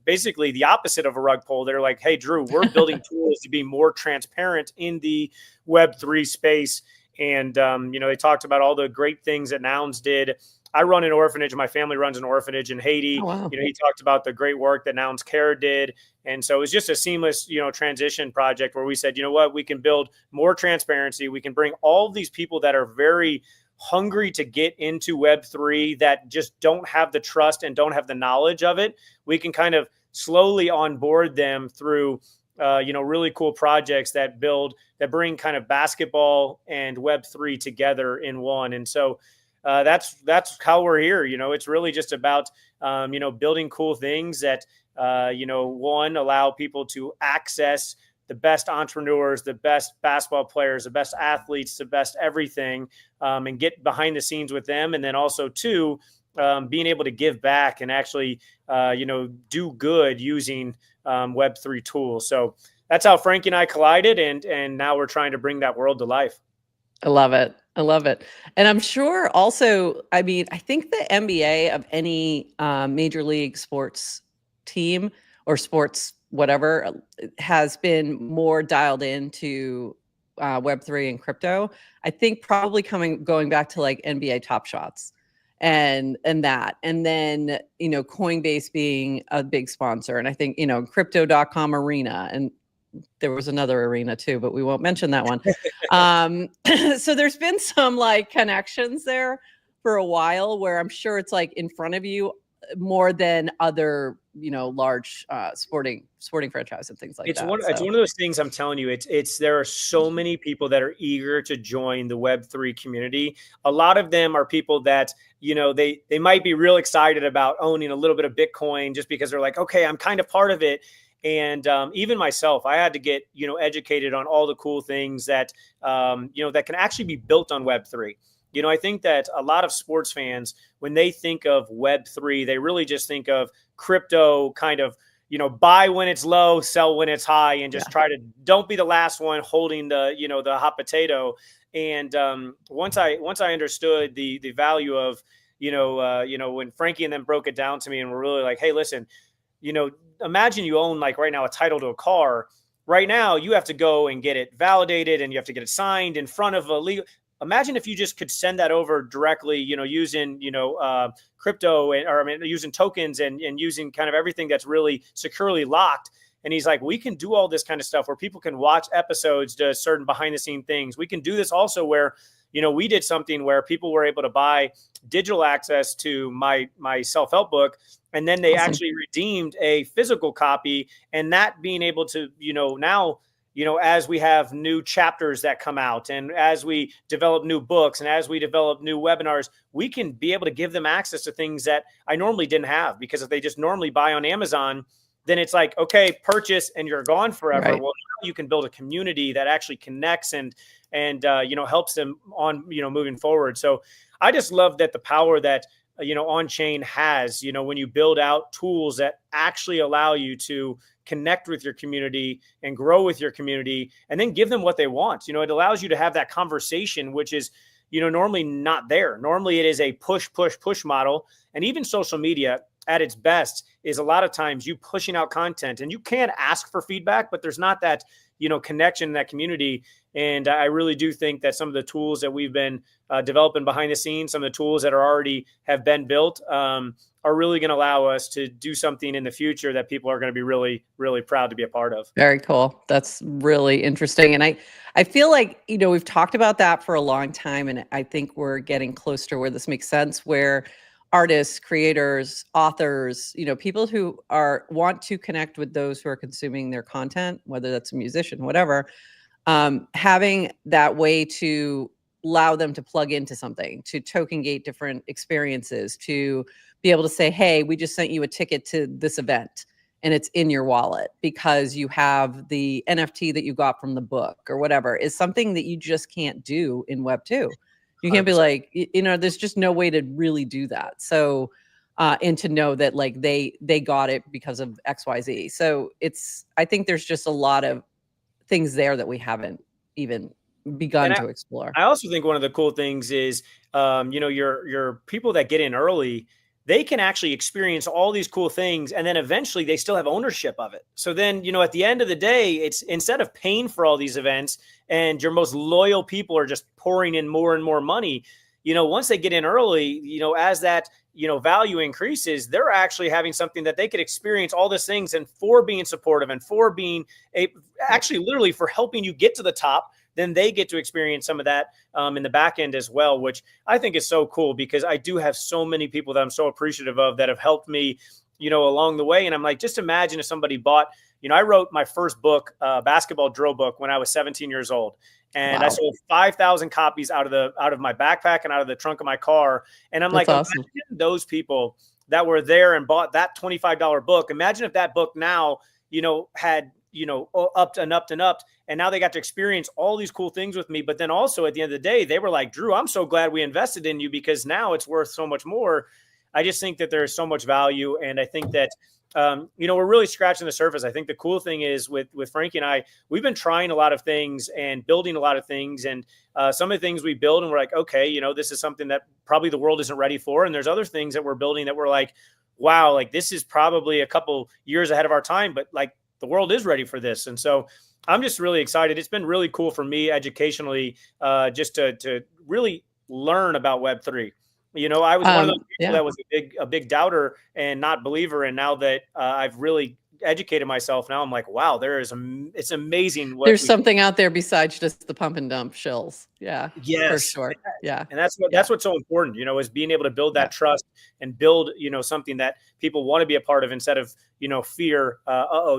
basically the opposite of a rug pull. They're like, hey, Drew, we're building tools to be more transparent in the Web3 space. And, they talked about all the great things that Nouns did. I run an orphanage. My family runs an orphanage in Haiti. Oh, wow. He talked about the great work that Nouns Care did. And so it was just a seamless, transition project where we said, you know what, we can build more transparency. We can bring all of these people that are very hungry to get into Web3 that just don't have the trust and don't have the knowledge of it. We can kind of slowly onboard them through really cool projects that bring kind of basketball and Web3 together in one. And so that's how we're here. It's really just about, building cool things that, one, allow people to access the best entrepreneurs, the best basketball players, the best athletes, the best everything, and get behind the scenes with them. And then also, two, being able to give back and actually, do good using Web3 tools. So that's how Frankie and I collided. And now we're trying to bring that world to life. I love it. I love it. And I'm sure also, I mean, I think the MBA of any major league sports team or sports whatever has been more dialed into Web3 and crypto. I think probably going back to like NBA Top Shots and that. And then, Coinbase being a big sponsor. And I think, crypto.com arena, and there was another arena too, but we won't mention that one. So there's been some like connections there for a while where I'm sure it's like in front of you more than other, large sporting franchise and things like It's that. It's one of those things. I'm telling you, there are so many people that are eager to join the Web3 community. A lot of them are people that, they might be real excited about owning a little bit of Bitcoin just because they're like, okay, I'm kind of part of it. And even myself, I had to get, educated on all the cool things that, that can actually be built on Web3. I think that a lot of sports fans, when they think of Web3, they really just think of crypto kind of, buy when it's low, sell when it's high, and just try to don't be the last one holding the, the hot potato. And once I understood the value of, when Frankie and them broke it down to me and were really like, hey, listen, imagine you own like right now a title to a car. Right now, you have to go and get it validated and you have to get it signed in front of a legal. Imagine if you just could send that over directly, using, crypto using tokens and using kind of everything that's really securely locked. And he's like, we can do all this kind of stuff where people can watch episodes to certain behind the scene things. We can do this also where, we did something where people were able to buy digital access to my self-help book. And then they actually redeemed a physical copy, and that being able to, now, as we have new chapters that come out and as we develop new books and as we develop new webinars, we can be able to give them access to things that I normally didn't have, because if they just normally buy on Amazon, then it's like, okay, purchase and you're gone forever. Right. Well, you can build a community that actually connects and helps them on, moving forward. So I just love that the power that, on-chain has, when you build out tools that actually allow you to connect with your community and grow with your community and then give them what they want. It allows you to have that conversation, which is, normally not there. Normally it is a push model. And even social media at its best is a lot of times you pushing out content, and you can ask for feedback, but there's not that, connection in that community. And I really do think that some of the tools that we've been developing behind the scenes, some of the tools that have been built, are really going to allow us to do something in the future that people are going to be really, really proud to be a part of. Very cool. That's really interesting. And I feel like, we've talked about that for a long time. And I think we're getting close to where this makes sense, where artists, creators, authors, people who want to connect with those who are consuming their content, whether that's a musician, whatever, having that way to allow them to plug into something, to token gate different experiences, to be able to say, hey, we just sent you a ticket to this event and it's in your wallet because you have the NFT that you got from the book or whatever, is something that you just can't do in Web 2. You can't 100%. Be like, there's just no way to really do that. So and to know that like they got it because of XYZ. So I think there's just a lot of things there that we haven't even begun to explore. I also think one of the cool things is, your people that get in early, they can actually experience all these cool things, and then eventually they still have ownership of it. So then, at the end of the day, it's instead of paying for all these events and your most loyal people are just pouring in more and more money, once they get in early, as that, value increases, they're actually having something that they could experience all these things, and for being supportive and for being actually literally for helping you get to the top, then they get to experience some of that in the back end as well, which I think is so cool, because I do have so many people that I'm so appreciative of that have helped me, along the way. And I'm like, just imagine if somebody bought, I wrote my first book, basketball drill book, when I was 17 years old. And Wow. I sold 5,000 copies out of my backpack and out of the trunk of my car. And I'm That's like, awesome. imagine those people that were there and bought that $25 book. Imagine if that book now, had, upped and upped and upped. And now they got to experience all these cool things with me. But then also at the end of the day, they were like, Drew, I'm so glad we invested in you, because now it's worth so much more. I just think that there's so much value. And I think that, we're really scratching the surface. I think the cool thing is with Frankie and I, we've been trying a lot of things and building a lot of things. And some of the things we build and we're like, okay, this is something that probably the world isn't ready for. And there's other things that we're building that we're like, wow, like this is probably a couple years ahead of our time, but like the world is ready for this. And so I'm just really excited. It's been really cool for me educationally, just to really learn about Web3. I was one of those people that was a big doubter and not believer. And now that I've really educated myself, now I'm like, wow, it's amazing. There's something out there besides just the pump and dump shills. Yeah. Yes. For sure. Yeah. And that's what's so important, is being able to build that trust and build, something that people want to be a part of, instead of, fear,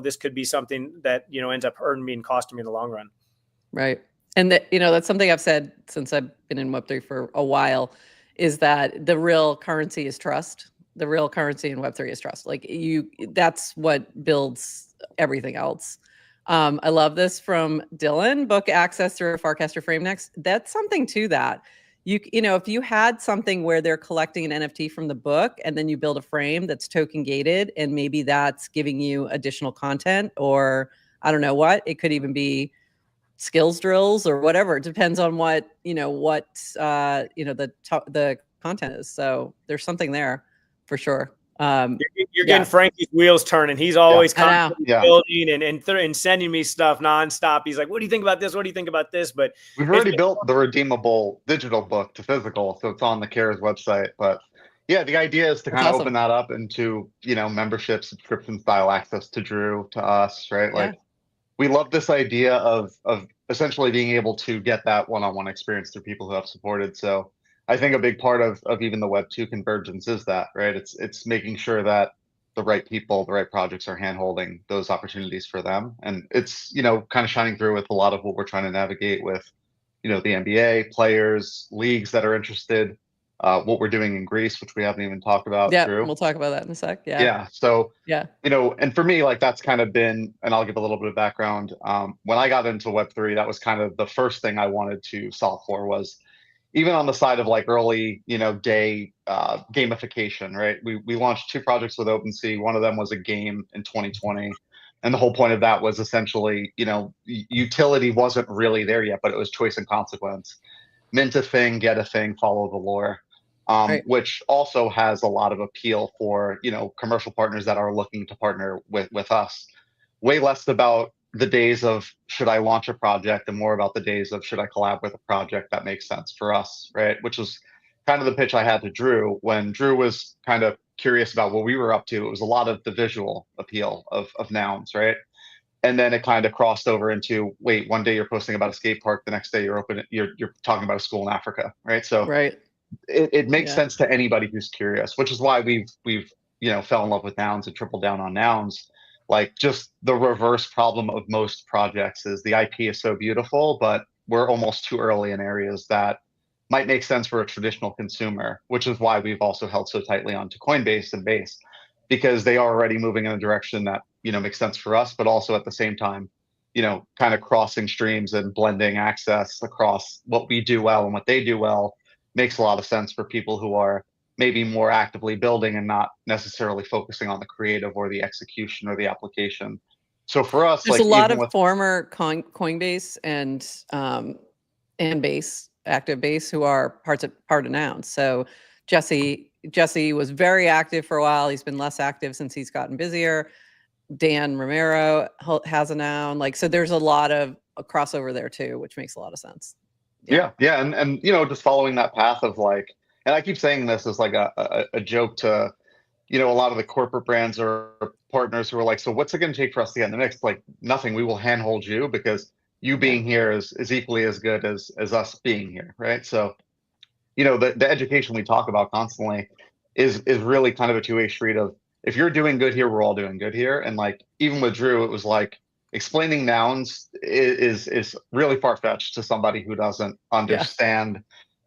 this could be something that, ends up hurting me and costing me in the long run. Right. And that, that's something I've said since I've been in Web3 for a while, is that the real currency is trust. The real currency in Web3 is trust. Like that's what builds everything else. I love this from Dylan, book access through a Farcaster frame next. That's something to that. If you had something where they're collecting an NFT from the book and then you build a frame that's token gated, and maybe that's giving you additional content, or I don't know what, it could even be skills drills or whatever. It depends on what the content is. So there's something there for sure. You're getting Frankie's wheels turning. He's always constantly building and sending me stuff nonstop. He's like, what do you think about this? What do you think about this? But we've already built the redeemable digital book to physical, so it's on the CARES website. But yeah, the idea is to kind of open that up into, membership, subscription style access to Drew, to us, right? Like we love this idea of essentially being able to get that one-on-one experience through people who have supported. So I think a big part of even the Web2 convergence is that, right? It's making sure that the right people, the right projects are hand-holding those opportunities for them. And it's, kind of shining through with a lot of what we're trying to navigate with, the NBA, players, leagues that are interested, what we're doing in Greece, which we haven't even talked about. Yeah, Drew. we'll talk about that in a sec. Yeah. Yeah. So, and for me, like that's kind of been, and I'll give a little bit of background. When I got into Web3, that was kind of the first thing I wanted to solve for, was even on the side of like early, day gamification, right? We launched 2 projects with OpenSea. One of them was a game in 2020. And the whole point of that was essentially, utility wasn't really there yet, but it was choice and consequence. Mint a thing, get a thing, follow the lore. Which also has a lot of appeal for, commercial partners that are looking to partner with us. Way less about the days of should I launch a project and more about the days of should I collab with a project that makes sense for us, right? Which was kind of the pitch I had to Drew when Drew was kind of curious about what we were up to. It was a lot of the visual appeal of nouns, right? And then it kind of crossed over into, wait, one day you're posting about a skate park, the next day you're talking about a school in Africa, right? So it makes sense to anybody who's curious, which is why we've fell in love with nouns and tripled down on nouns. Like just the reverse problem of most projects is the IP is so beautiful, but we're almost too early in areas that might make sense for a traditional consumer, which is why we've also held so tightly onto Coinbase and Base, because they are already moving in a direction that, makes sense for us, but also at the same time, kind of crossing streams and blending access across what we do well and what they do well makes a lot of sense for people who are maybe more actively building and not necessarily focusing on the creative or the execution or the application. So for us, There's like a lot even of with former Coinbase and Base, Active Base, who are part of Nouns. So Jesse was very active for a while. He's been less active since he's gotten busier. Dan Romero has a Noun. Like, so there's a lot of a crossover there too, which makes a lot of sense. Yeah. And you know, just following that path of like, and I keep saying this as like a joke to, you know, a lot of the corporate brands or partners who are like, so what's it going to take for us to get in the mix? Like nothing, we will handhold you because you being here is equally as good as us being here. Right. So, you know, the education we talk about constantly is really kind of a two-way street of, if you're doing good here, we're all doing good here. And like, even with Drew, it was like explaining nouns is really far-fetched to somebody who doesn't understand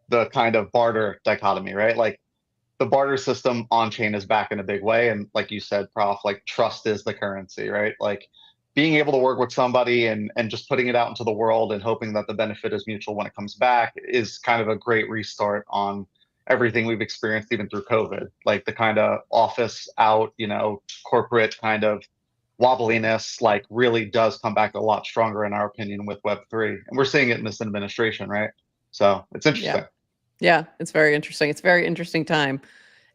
the kind of barter dichotomy, right? Like the barter system on chain is back in a big way. And like you said, Prof, like trust is the currency, right? Like being able to work with somebody and just putting it out into the world and hoping that the benefit is mutual when it comes back is kind of a great restart on everything we've experienced even through COVID. Like the kind of office out, you know, corporate kind of wobbliness, like really does come back a lot stronger in our opinion with Web3. And we're seeing it in this administration, right? So it's interesting. Yeah, it's very interesting. It's a very interesting time.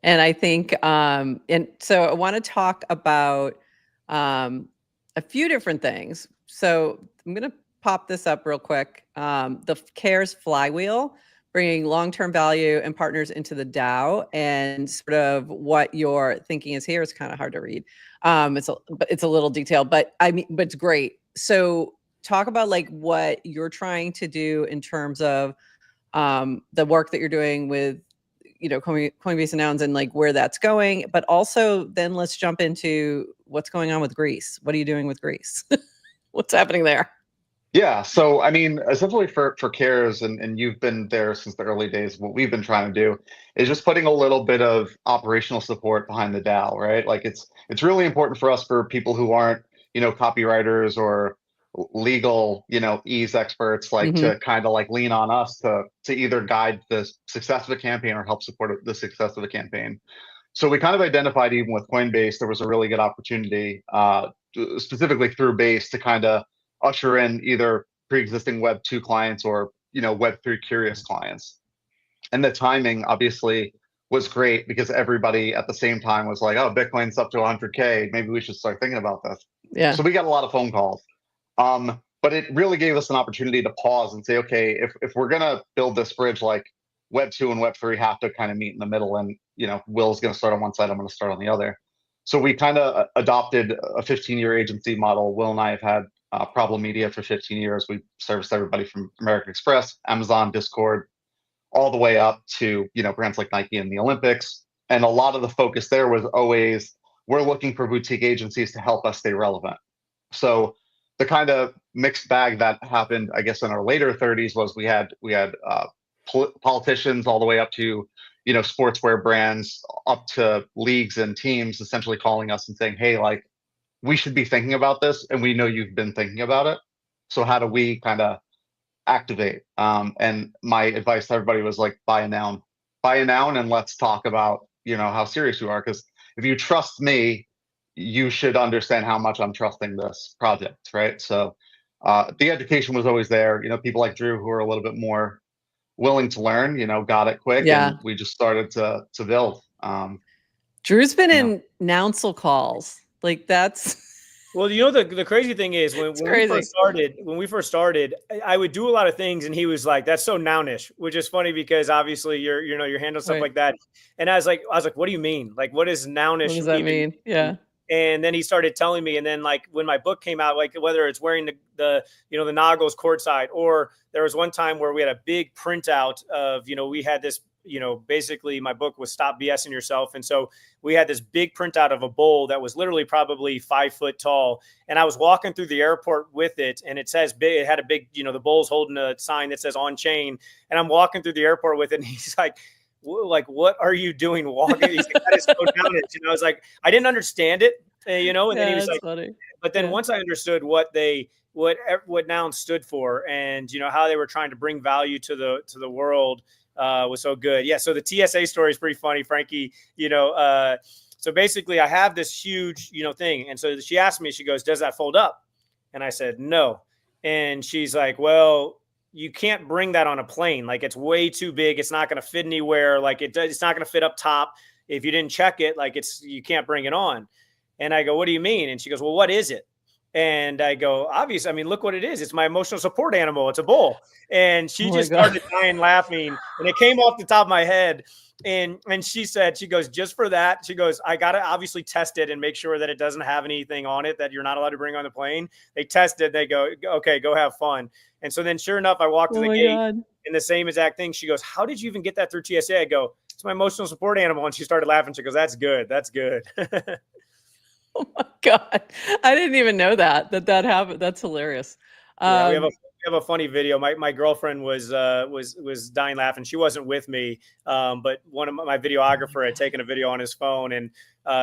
And I think, and so I want to talk about a few different things. So I'm going to pop this up real quick. The CARES flywheel, bringing long-term value and partners into the DAO, and sort of what your thinking is here. It's kind of hard to read. It's a little detailed, but but it's great. So talk about like what you're trying to do in terms of the work that you're doing with, you know, Coinbase and Nouns and like where that's going, but also then let's jump into what's going on with Greece. What are you doing with Greece? What's happening there? Yeah, so I mean, essentially for CARES, and you've been there since the early days, what we've been trying to do is just putting a little bit of operational support behind the DAO, right? Like it's really important for us, for people who aren't, you know, copywriters or legal, you know, ease experts, like to kind of like lean on us to either guide the success of a campaign or help support the success of a campaign. So we kind of identified, even with Coinbase, there was a really good opportunity, specifically through Base, to kind of usher in either pre-existing Web2 clients or, you know, Web3 curious clients. And the timing obviously was great because everybody at the same time was like, oh, Bitcoin's up to 100K. Maybe we should start thinking about this. Yeah. So we got a lot of phone calls. But it really gave us an opportunity to pause and say, okay, if we're going to build this bridge, like Web 2 and Web 3 have to kind of meet in the middle. And, you know, Will's going to start on one side, I'm going to start on the other. So we kind of adopted a 15-year agency model. Will and I have had Problem Media for 15 years. We serviced everybody from American Express, Amazon, Discord, all the way up to, you know, brands like Nike and the Olympics. And a lot of the focus there was always, we're looking for boutique agencies to help us stay relevant. So the kind of mixed bag that happened, I guess, in our later 30s was we had politicians all the way up to, you know, sportswear brands, up to leagues and teams essentially calling us and saying, hey, like, we should be thinking about this, and we know you've been thinking about it. So how do we kind of activate? And my advice to everybody was like, buy a noun, and let's talk about, you know, how serious you are. Because if you trust me, you should understand how much I'm trusting this project, right? So the education was always there. You know, people like Drew, who are a little bit more willing to learn, you know, got it quick, Yeah. and we just started to build. Drew's been in Nouncil calls. Like that's Well, you know, the crazy thing is when we first started, I would do a lot of things, and he was like, "That's so nounish," which is funny because obviously you're handling stuff like that. And I was like, "What do you mean? Like, what is nounish? What does that mean?" Yeah. And then he started telling me, and then like when my book came out, like whether it's wearing the Naggles courtside, or there was one time where we had a big printout of, you know, we had this, you know, basically my book was Stop BSing Yourself. And so we had this big printout of a bull that was literally probably 5 foot tall. And I was walking through the airport with it, and it says big, it had a big, you know, the bull's holding a sign that says on chain. And I'm walking through the airport with it, and he's like, what are you doing walking? He's like, that is so nounish. And I was like, I didn't understand it, you know, and then he was like, funny. But then once I understood what noun stood for, and, you know, how they were trying to bring value to the world, was so good. Yeah. So the TSA story is pretty funny, Frankie. So basically, I have this huge, thing, and so she asked me. She goes, "Does that fold up?" And I said, "No." And she's like, "Well, you can't bring that on a plane. Like, it's way too big. It's not going to fit anywhere. Like, it's not going to fit up top. If you didn't check it, like, you can't bring it on." And I go, "What do you mean?" And she goes, "Well, what is it?" And I go, "Obviously, I mean, look what it is. It's my emotional support animal. It's a bull." And she just started dying laughing, and it came off the top of my head. And she goes, "Just for that," she goes, "I got to obviously test it and make sure that it doesn't have anything on it that you're not allowed to bring on the plane." They test it. They go, "Okay, go have fun." And so then sure enough, I walked to the gate and the same exact thing. She goes, "How did you even get that through TSA?" I go, "It's my emotional support animal." And she started laughing. She goes, "That's good. That's good." Oh my God. I didn't even know that happened. That's hilarious. Yeah, we have a funny video. My girlfriend was dying laughing. She wasn't with me, but one of my videographer had taken a video on his phone and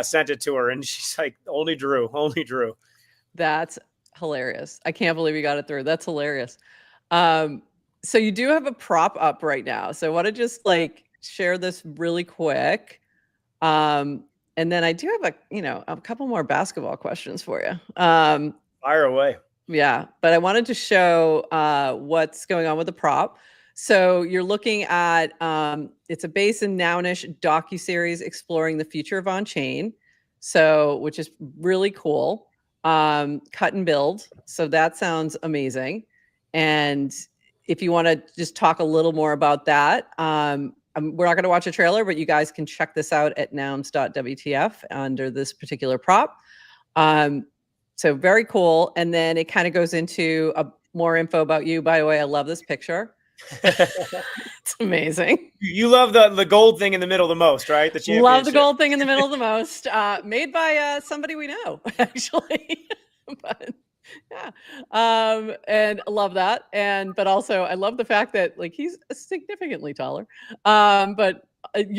sent it to her, and she's like, only Drew." That's hilarious. I can't believe you got it through. That's hilarious. So you do have a prop up right now. So I want to just share this really quick. And then I do have a couple more basketball questions for you. Fire away. Yeah, but I wanted to show what's going on with the prop. So you're looking at it's a base and nounish docuseries exploring the future of on-chain. So which is really cool. Cut and build. So that sounds amazing. And if you want to just talk a little more about that, we're not going to watch a trailer, but you guys can check this out at nouns.wtf under this particular prop. So very cool. And then it kind of goes into more info about you. By the way, I love this picture. It's amazing. You love the gold thing in the middle the most, right? The championship. Love the gold thing in the middle the most. Made by somebody we know, actually. But yeah. And I love that. But also I love the fact that he's significantly taller. But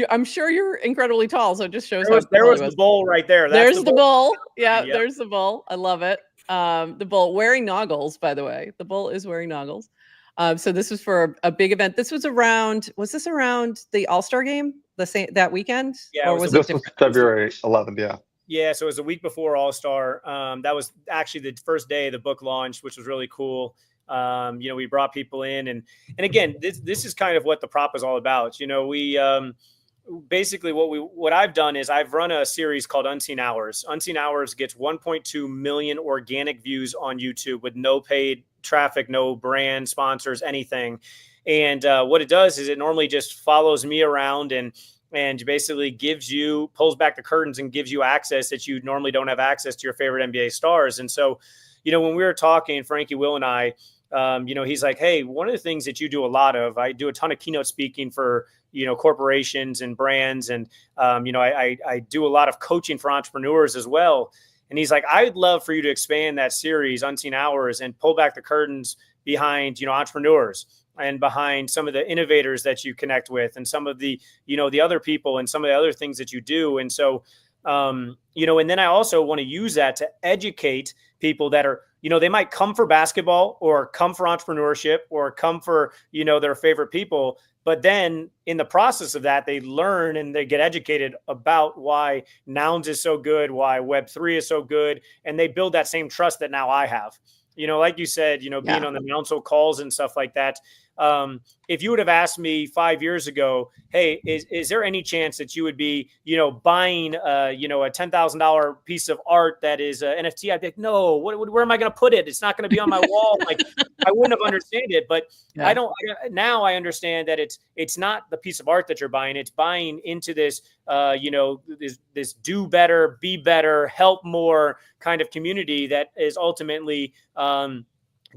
I'm sure you're incredibly tall, so it just shows there was the bull right there. There's the bull. Yeah, yep. There's the bull. I love it. The bull wearing noggles, by the way. The bull is wearing noggles. So this was for a big event. This was this around the All-Star game that weekend? Yeah, or was this was February 11th, yeah. Yeah, so it was a week before All-Star. That was actually the first day the book launched, which was really cool. We brought people in, and again, this is kind of what the prop is all about. We basically what I've done is I've run a series called Unseen Hours. Unseen Hours gets 1.2 million organic views on YouTube with no paid traffic, no brand sponsors, anything. And what it does is it normally just follows me around and basically pulls back the curtains and gives you access that you normally don't have access to your favorite NBA stars. And so, when we were talking, Frankie, Will, and I, he's like, "Hey, one of the things that you do a lot of, I do a ton of keynote speaking for, corporations and brands. And, I do a lot of coaching for entrepreneurs as well." And he's like, "I'd love for you to expand that series, Unseen Hours, and pull back the curtains behind, entrepreneurs and behind some of the innovators that you connect with and some of the, the other people and some of the other things that you do." And so, and then I also want to use that to educate people that are, they might come for basketball or come for entrepreneurship or come for, their favorite people. But then in the process of that, they learn and they get educated about why Nouns is so good, why Web3 is so good. And they build that same trust that now I have. Like you said, being on the Nounsel calls and stuff like that. If you would have asked me 5 years ago, "Hey, is there any chance that you would be, buying, a $10,000 piece of art that is an NFT?" I'd be like, "No, where am I going to put it? It's not going to be on my wall." I wouldn't have understood it, but yeah. Now I understand that it's not the piece of art that you're buying. It's buying into this, this do better, be better, help more kind of community that is ultimately going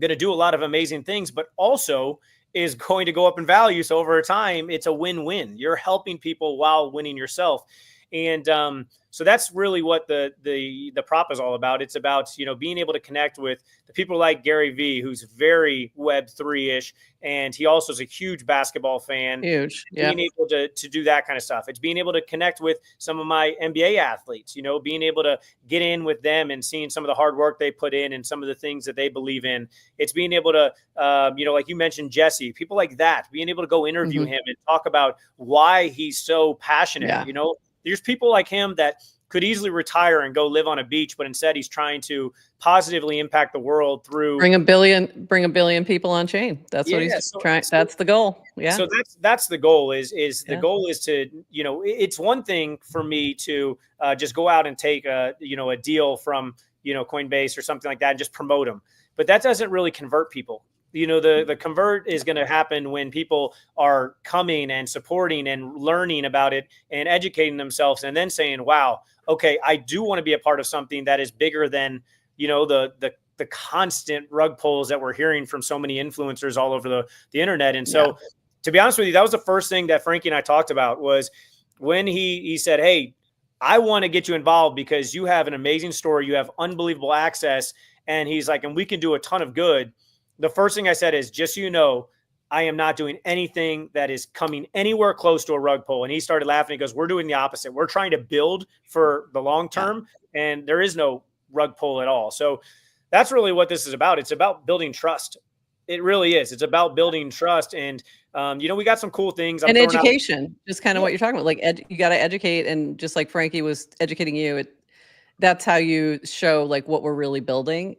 to do a lot of amazing things, but also is going to go up in value. So over time, it's a win-win. You're helping people while winning yourself. And so that's really what the prop is all about. It's about, being able to connect with the people like Gary Vee, who's very Web3-ish, and he also is a huge basketball fan. Huge. Yeah. Being able to do that kind of stuff. It's being able to connect with some of my NBA athletes, being able to get in with them and seeing some of the hard work they put in and some of the things that they believe in. It's being able to, like you mentioned, Jesse, people like that, being able to go interview him and talk about why he's so passionate. Yeah. There's people like him that could easily retire and go live on a beach, but instead he's trying to positively impact the world through bring a billion people on chain. That's what he's trying. That's the goal. Yeah. So that's the goal the goal is to, it's one thing for me to just go out and take a deal from, Coinbase or something like that and just promote them. But that doesn't really convert people. The convert is going to happen when people are coming and supporting and learning about it and educating themselves and then saying, wow, okay, I do want to be a part of something that is bigger than, the constant rug pulls that we're hearing from so many influencers all over the internet. And so to be honest with you, that was the first thing that Frankie and I talked about was when he said, hey, I want to get you involved because you have an amazing story. You have unbelievable access. And he's like, and we can do a ton of good. The first thing I said is, just so you know, I am not doing anything that is coming anywhere close to a rug pull. And he started laughing. He goes, we're doing the opposite. We're trying to build for the long term, and there is no rug pull at all. So that's really what this is about. It's about building trust. It really is. It's about building trust. And, we got some cool things. And education, just kind of what you're talking about. Like you got to educate. And just like Frankie was educating you, that's how you show like what we're really building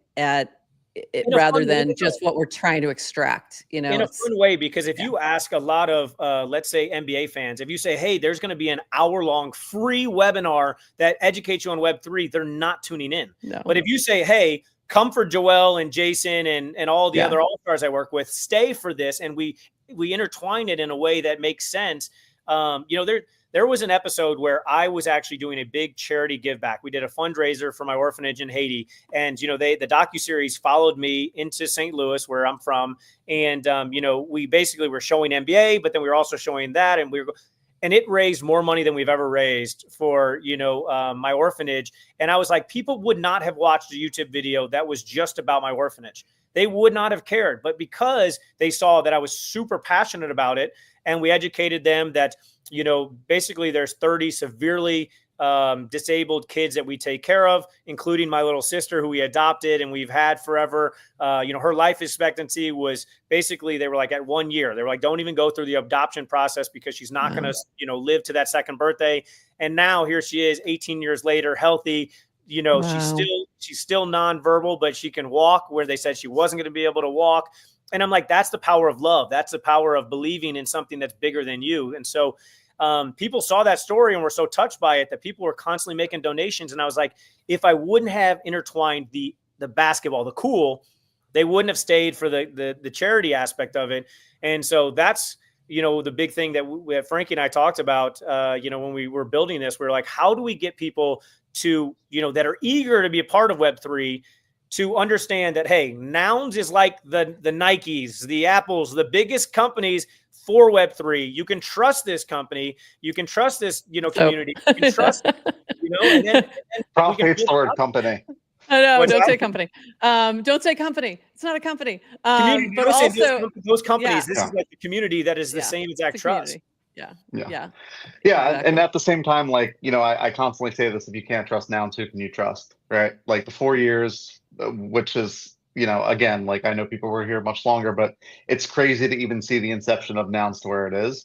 rather than just what we're trying to extract, in a fun way. Because if you ask a lot of, let's say NBA fans, if you say, hey, there's going to be an hour-long free webinar that educates you on Web3, they're not tuning in. No. But if you say, hey, come for Joel and Jason and all the other all-stars I work with, stay for this, and we intertwine it in a way that makes sense. There was an episode where I was actually doing a big charity give back. We did a fundraiser for my orphanage in Haiti. And, the docuseries followed me into St. Louis, where I'm from. And, we basically were showing NBA, but then we were also showing that. And it raised more money than we've ever raised for, my orphanage. And I was like, people would not have watched a YouTube video that was just about my orphanage. They would not have cared. But because they saw that I was super passionate about it, and we educated them that, basically there's 30 severely disabled kids that we take care of, including my little sister who we adopted and we've had forever. Her life expectancy was basically, they were like at 1 year. They were like, don't even go through the adoption process because she's not going to, live to that second birthday. And now here she is 18 years later, healthy. She's still nonverbal, but she can walk where they said she wasn't going to be able to walk. And I'm like, that's the power of love. That's the power of believing in something that's bigger than you. And so people saw that story and were so touched by it that people were constantly making donations. And I was like, if I wouldn't have intertwined the basketball, the cool, they wouldn't have stayed for the charity aspect of it. And so that's, the big thing that Frankie and I talked about, when we were building this. We were like, how do we get people to, that are eager to be a part of Web3 to understand that, hey, Nouns is like the Nikes, the Apples, the biggest companies for Web3. You can trust this company. You can trust this, community. You can trust, and then Profit stored company. I know. Don't say company. Don't say company. It's not a company. But also those companies. This is like the community that is the same exact trust. Yeah. Exactly. And at the same time, like, I constantly say this: if you can't trust Nouns, who can you trust? Right? Like the 4 years, which is, again, like I know people were here much longer, but it's crazy to even see the inception of Nouns to where it is.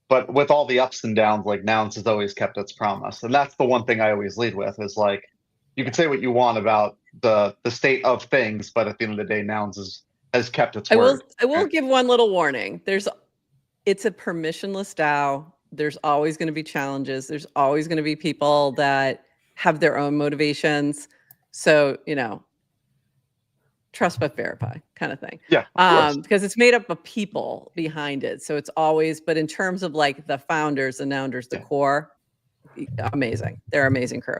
But with all the ups and downs, like Nouns has always kept its promise. And that's the one thing I always lead with is like, you can say what you want about the state of things, but at the end of the day, Nouns has kept its word. I will give one little warning. It's a permissionless DAO. There's always going to be challenges. There's always going to be people that have their own motivations. So, trust but verify kind of thing. Yeah. Because it's made up of people behind it. So it's always, but in terms of like the founders, the Nounders, the core, amazing. They're amazing crew.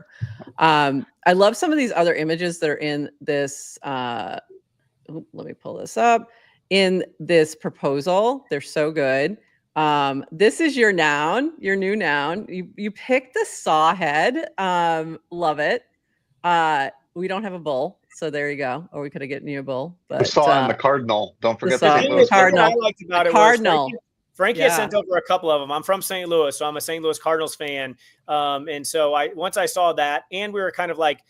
I love some of these other images that are in this. Let me pull this up. In this proposal, they're so good. This is your noun, your new noun. You picked the saw head. Love it. We don't have a bull, so there you go. Or we could have gotten you a bull, The but saw and the cardinal. Don't forget the saw, St. The Louis thing that I cardinal. liked about The it was cardinal. Frankie had Yeah. sent over a couple of them. I'm from St. Louis, so I'm a St. Louis Cardinals fan. And so once I saw that, and we were kind of like,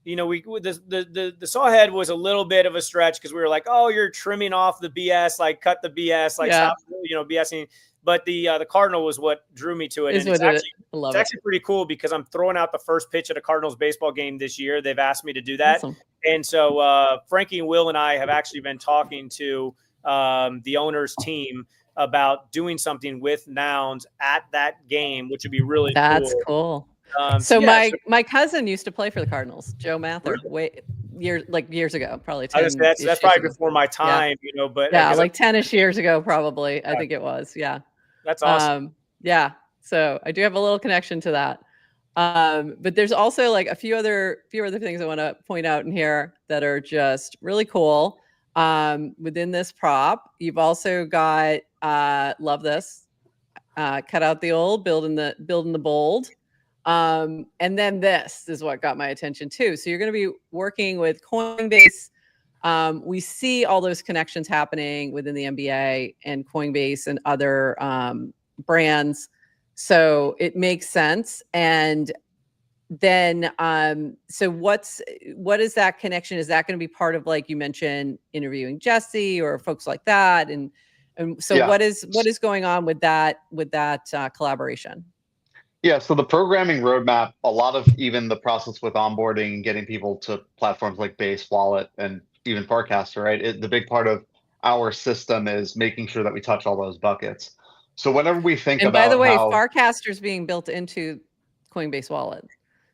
you know, the saw head was a little bit of a stretch because we were like, oh, you're trimming off the BS, like cut the BS, like Yeah. stop, you know, BSing. But the Cardinal was what drew me to it, Is and what it's actually pretty cool because I'm throwing out the first pitch at a Cardinals baseball game this year. They've asked me to do that, Awesome. and so Frankie and Will and I have actually been talking to the owner's team about doing something with nouns at that game, which would be really That's cool. cool. So my cousin used to play for the Cardinals, Joe Mather, years ago, probably 10. That's probably before my time, you know, but yeah, like 10-ish years ago, probably. I think it was. Yeah. That's awesome. Yeah. So I do have a little connection to that. But there's also like a few other things I want to point out in here that are just really cool. Within this prop, you've also got love this. Cut out the old, building the bold. And then this is what got my attention too. So you're going to be working with Coinbase. We see all those connections happening within the NBA and Coinbase and other brands. So it makes sense. And then, so what is that connection? Is that going to be part of, like you mentioned, interviewing Jesse or folks like that? And so what is going on with that collaboration? Yeah, so the programming roadmap, a lot of even the process with onboarding, getting people to platforms like Base, Wallet, and even Farcaster, right? The big part of our system is making sure that we touch all those buckets. So whenever we think and about by the way, Farcaster is being built into Coinbase Wallet.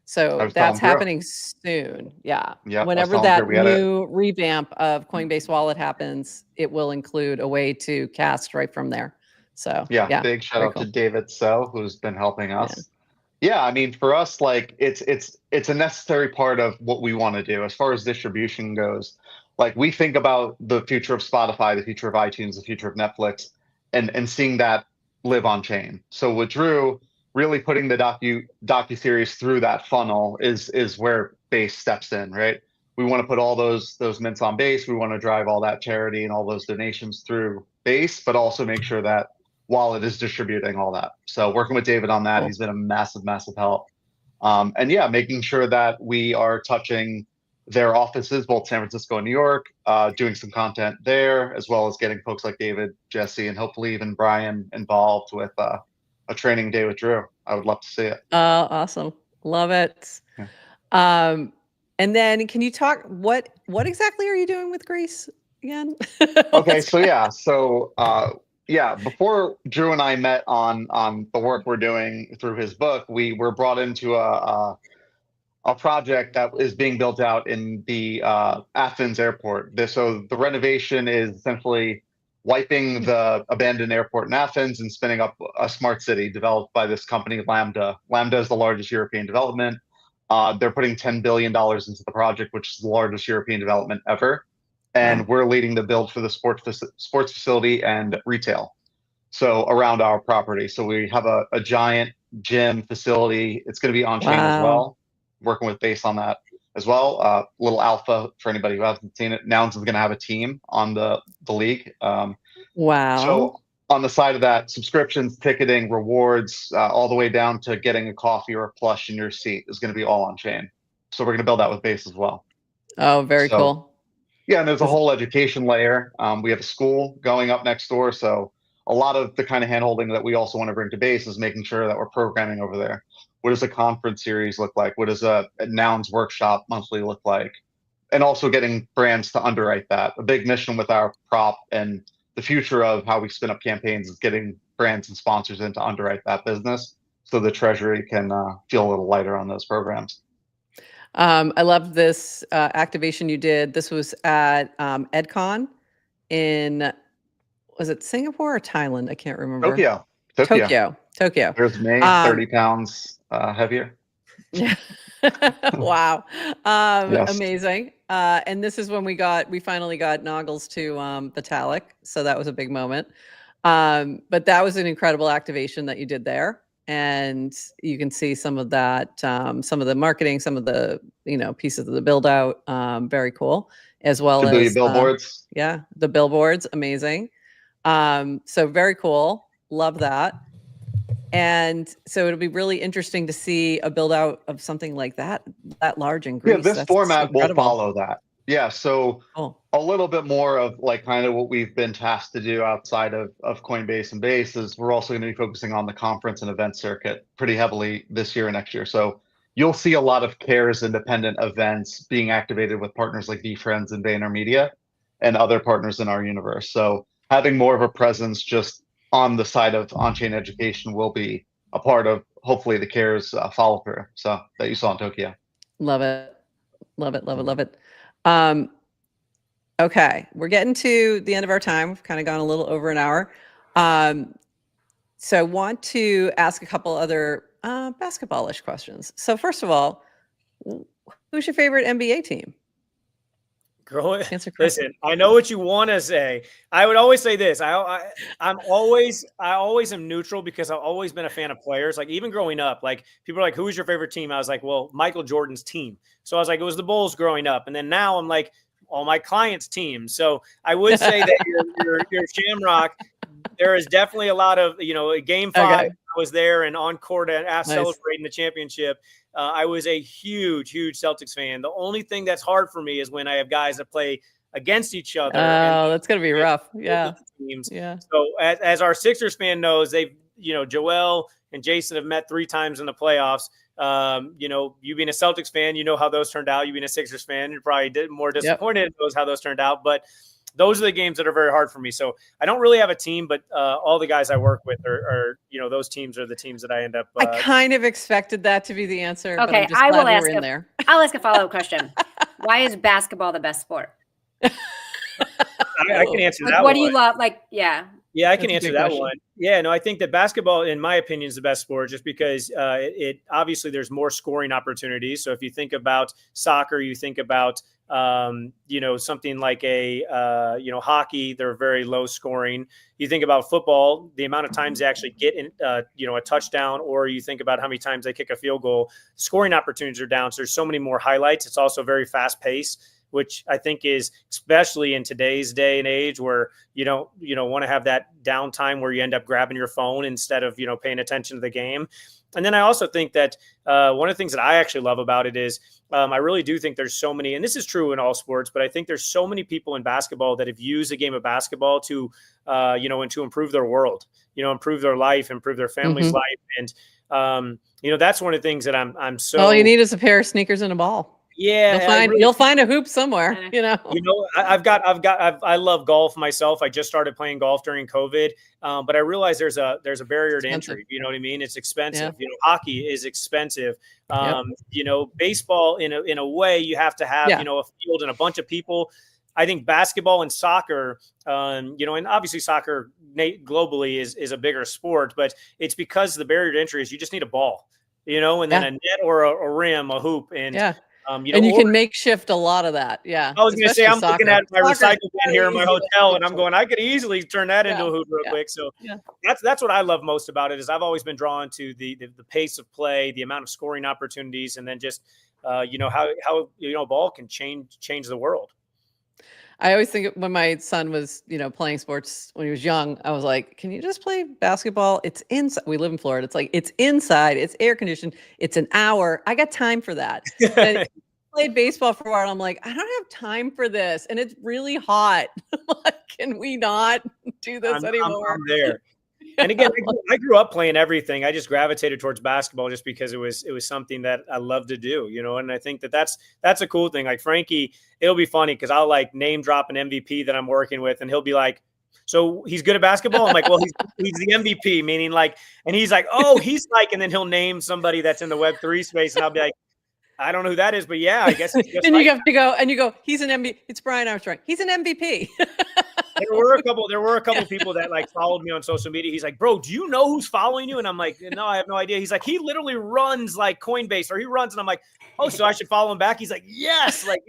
So that's happening soon. Yeah. Whenever that new revamp of Coinbase Wallet happens, it will include a way to cast right from there. So yeah, big shout out to David So, who's been helping us. Yeah, I mean, for us, like it's a necessary part of what we want to do as far as distribution goes. Like we think about the future of Spotify, the future of iTunes, the future of Netflix, and seeing that live on chain. So with Drew, really putting the docuseries through that funnel is where Base steps in, right? We want to put all those mints on Base. We want to drive all that charity and all those donations through Base, but also make sure that Wallet is distributing all that. So working with David on that, cool. He's been a massive help. And yeah, making sure that we are touching their offices, both San Francisco and New York, doing some content there, as well as getting folks like David, Jesse, and hopefully even Brian involved with a training day with Drew. I would love to see it. Awesome. Love it. Yeah. And then can you talk, what exactly are you doing with Grace again? Okay. So before Drew and I met on the work we're doing through his book, we were brought into a project that is being built out in the Athens airport. So the renovation is essentially wiping the abandoned airport in Athens and spinning up a smart city developed by this company, Lambda. Lambda is the largest European development. They're putting $10 billion into the project, which is the largest European development ever. And we're leading the build for the sports facility and retail. So around our property. So we have a giant gym facility. It's going to be on chain as well. Working with Base on that as well. Little alpha for anybody who hasn't seen it. Nouns is going to have a team on the league. So on the side of that, subscriptions, ticketing, rewards, all the way down to getting a coffee or a plush in your seat is going to be all on chain. So we're going to build that with Base as well. Oh, very cool. Yeah, and there's a whole education layer. We have a school going up next door. So a lot of the kind of handholding that we also want to bring to Base is making sure that we're programming over there. What does a conference series look like? What does a nouns workshop monthly look like? And also getting brands to underwrite that. A big mission with our prop and the future of how we spin up campaigns is getting brands and sponsors in to underwrite that business so the treasury can feel a little lighter on those programs. I love this activation you did. This was at EdCon in, was it Singapore or Thailand? I can't remember. Tokyo. There's me, 30 pounds heavier. Yeah. Wow. Yes. Amazing. And this is when we finally got Noggles to Vitalik. So that was a big moment. But that was an incredible activation that you did there. And you can see some of that, some of the marketing, some of the, pieces of the build out. Very cool. As well To do your as, billboards. yeah, the billboards, amazing. So very cool. Love that. And so it'll be really interesting to see a build out of something like that large in Greece. Yeah, this That's format will incredible. follow that. Yeah, so Cool. a little bit more of like kind of what we've been tasked to do outside of Coinbase and Base is we're also going to be focusing on the conference and event circuit pretty heavily this year and next year. So you'll see a lot of CARES independent events being activated with partners like VFriends and VaynerMedia and other partners in our universe. So having more of a presence just on the side of on-chain education will be a part of hopefully the CARES follow through. So that you saw in Tokyo. Love it. Love it. Love it. Love it. Okay. We're getting to the end of our time. We've kind of gone a little over an hour. So I want to ask a couple other basketball-ish questions. So first of all, who's your favorite NBA team? Listen, I know what you want to say. I would always say this. I always am neutral because I've always been a fan of players. Like even growing up, like people are like, "Who is your favorite team?" I was like, "Well, Michael Jordan's team." So I was like, "It was the Bulls growing up," and then now I'm like, all my clients' teams. So I would say that your Shamrock. There is definitely a lot of Game 5. Okay. I was there and on court and celebrating the championship. I was a huge Celtics fan. The only thing that's hard for me is when I have guys that play against each other. Oh, that's going to be rough. Yeah. Teams. Yeah. So as our Sixers fan knows, they've, Joel and Jason have met 3 times in the playoffs. You being a Celtics fan, you know how those turned out. You being a Sixers fan, you're probably more disappointed in how those turned out. But those are the games that are very hard for me. So I don't really have a team, but all the guys I work with are those teams are the teams that I end up. I kind of expected that to be the answer. Okay, but I'm just I will glad ask. there. I'll ask a follow-up question. Why is basketball the best sport? I can answer that. What do you love? Yeah, I can answer that one. Yeah, no, I think that basketball, in my opinion, is the best sport just because it obviously there's more scoring opportunities. So if you think about soccer, you think about something like hockey, they're very low scoring. You think about football, the amount of times they actually get in, a touchdown, or you think about how many times they kick a field goal, scoring opportunities are down. So there's so many more highlights. It's also very fast paced, which I think is especially in today's day and age where you don't want to have that downtime where you end up grabbing your phone instead of, paying attention to the game. And then I also think that one of the things that I actually love about it is I really do think there's so many, and this is true in all sports, but I think there's so many people in basketball that have used the game of basketball to, and to improve their world, improve their life, improve their family's life. And, that's one of the things that I'm so. All you need is a pair of sneakers and a ball. Yeah, you'll find a hoop somewhere. I love golf myself. I just started playing golf during COVID, but I realize there's a barrier to entry. You know what I mean? It's expensive. Yeah. Hockey is expensive. Baseball in a way you have to have a field and a bunch of people. I think basketball and soccer, and obviously soccer globally is a bigger sport, but it's because the barrier to entry is you just need a ball, and then a net or a rim, a hoop, and. And you can makeshift a lot of that. Yeah. I was going to say, I'm looking at my recycle bin here in my hotel and I'm going, I could easily turn that into a hoop real quick. So that's what I love most about it is I've always been drawn to the pace of play, the amount of scoring opportunities, and then just, how ball can change the world. I always think when my son was, playing sports when he was young, I was like, can you just play basketball? It's inside. We live in Florida. It's like, it's inside. It's air conditioned. It's an hour. I got time for that. And I played baseball for a while. And I'm like, I don't have time for this. And it's really hot. Like, can we not do this anymore? I'm there. And again, I grew up playing everything. I just gravitated towards basketball just because it was something that I love to do, and I think that's a cool thing. Like Frankie, it'll be funny because I'll like name drop an MVP that I'm working with and he'll be like, so he's good at basketball? I'm like, well, he's the MVP, meaning like, and he's like, oh, he's like, and then he'll name somebody that's in the Web3 space and I'll be like, I don't know who that is, but yeah, I guess. And you have to go, he's an MVP. It's Brian Armstrong. He's an MVP. There were a couple people that like followed me on social media. He's like, bro, do you know who's following you? And I'm like, no, I have no idea. He's like, he literally runs like Coinbase, or he runs. And I'm like, oh, so I should follow him back. He's like, yes. Like,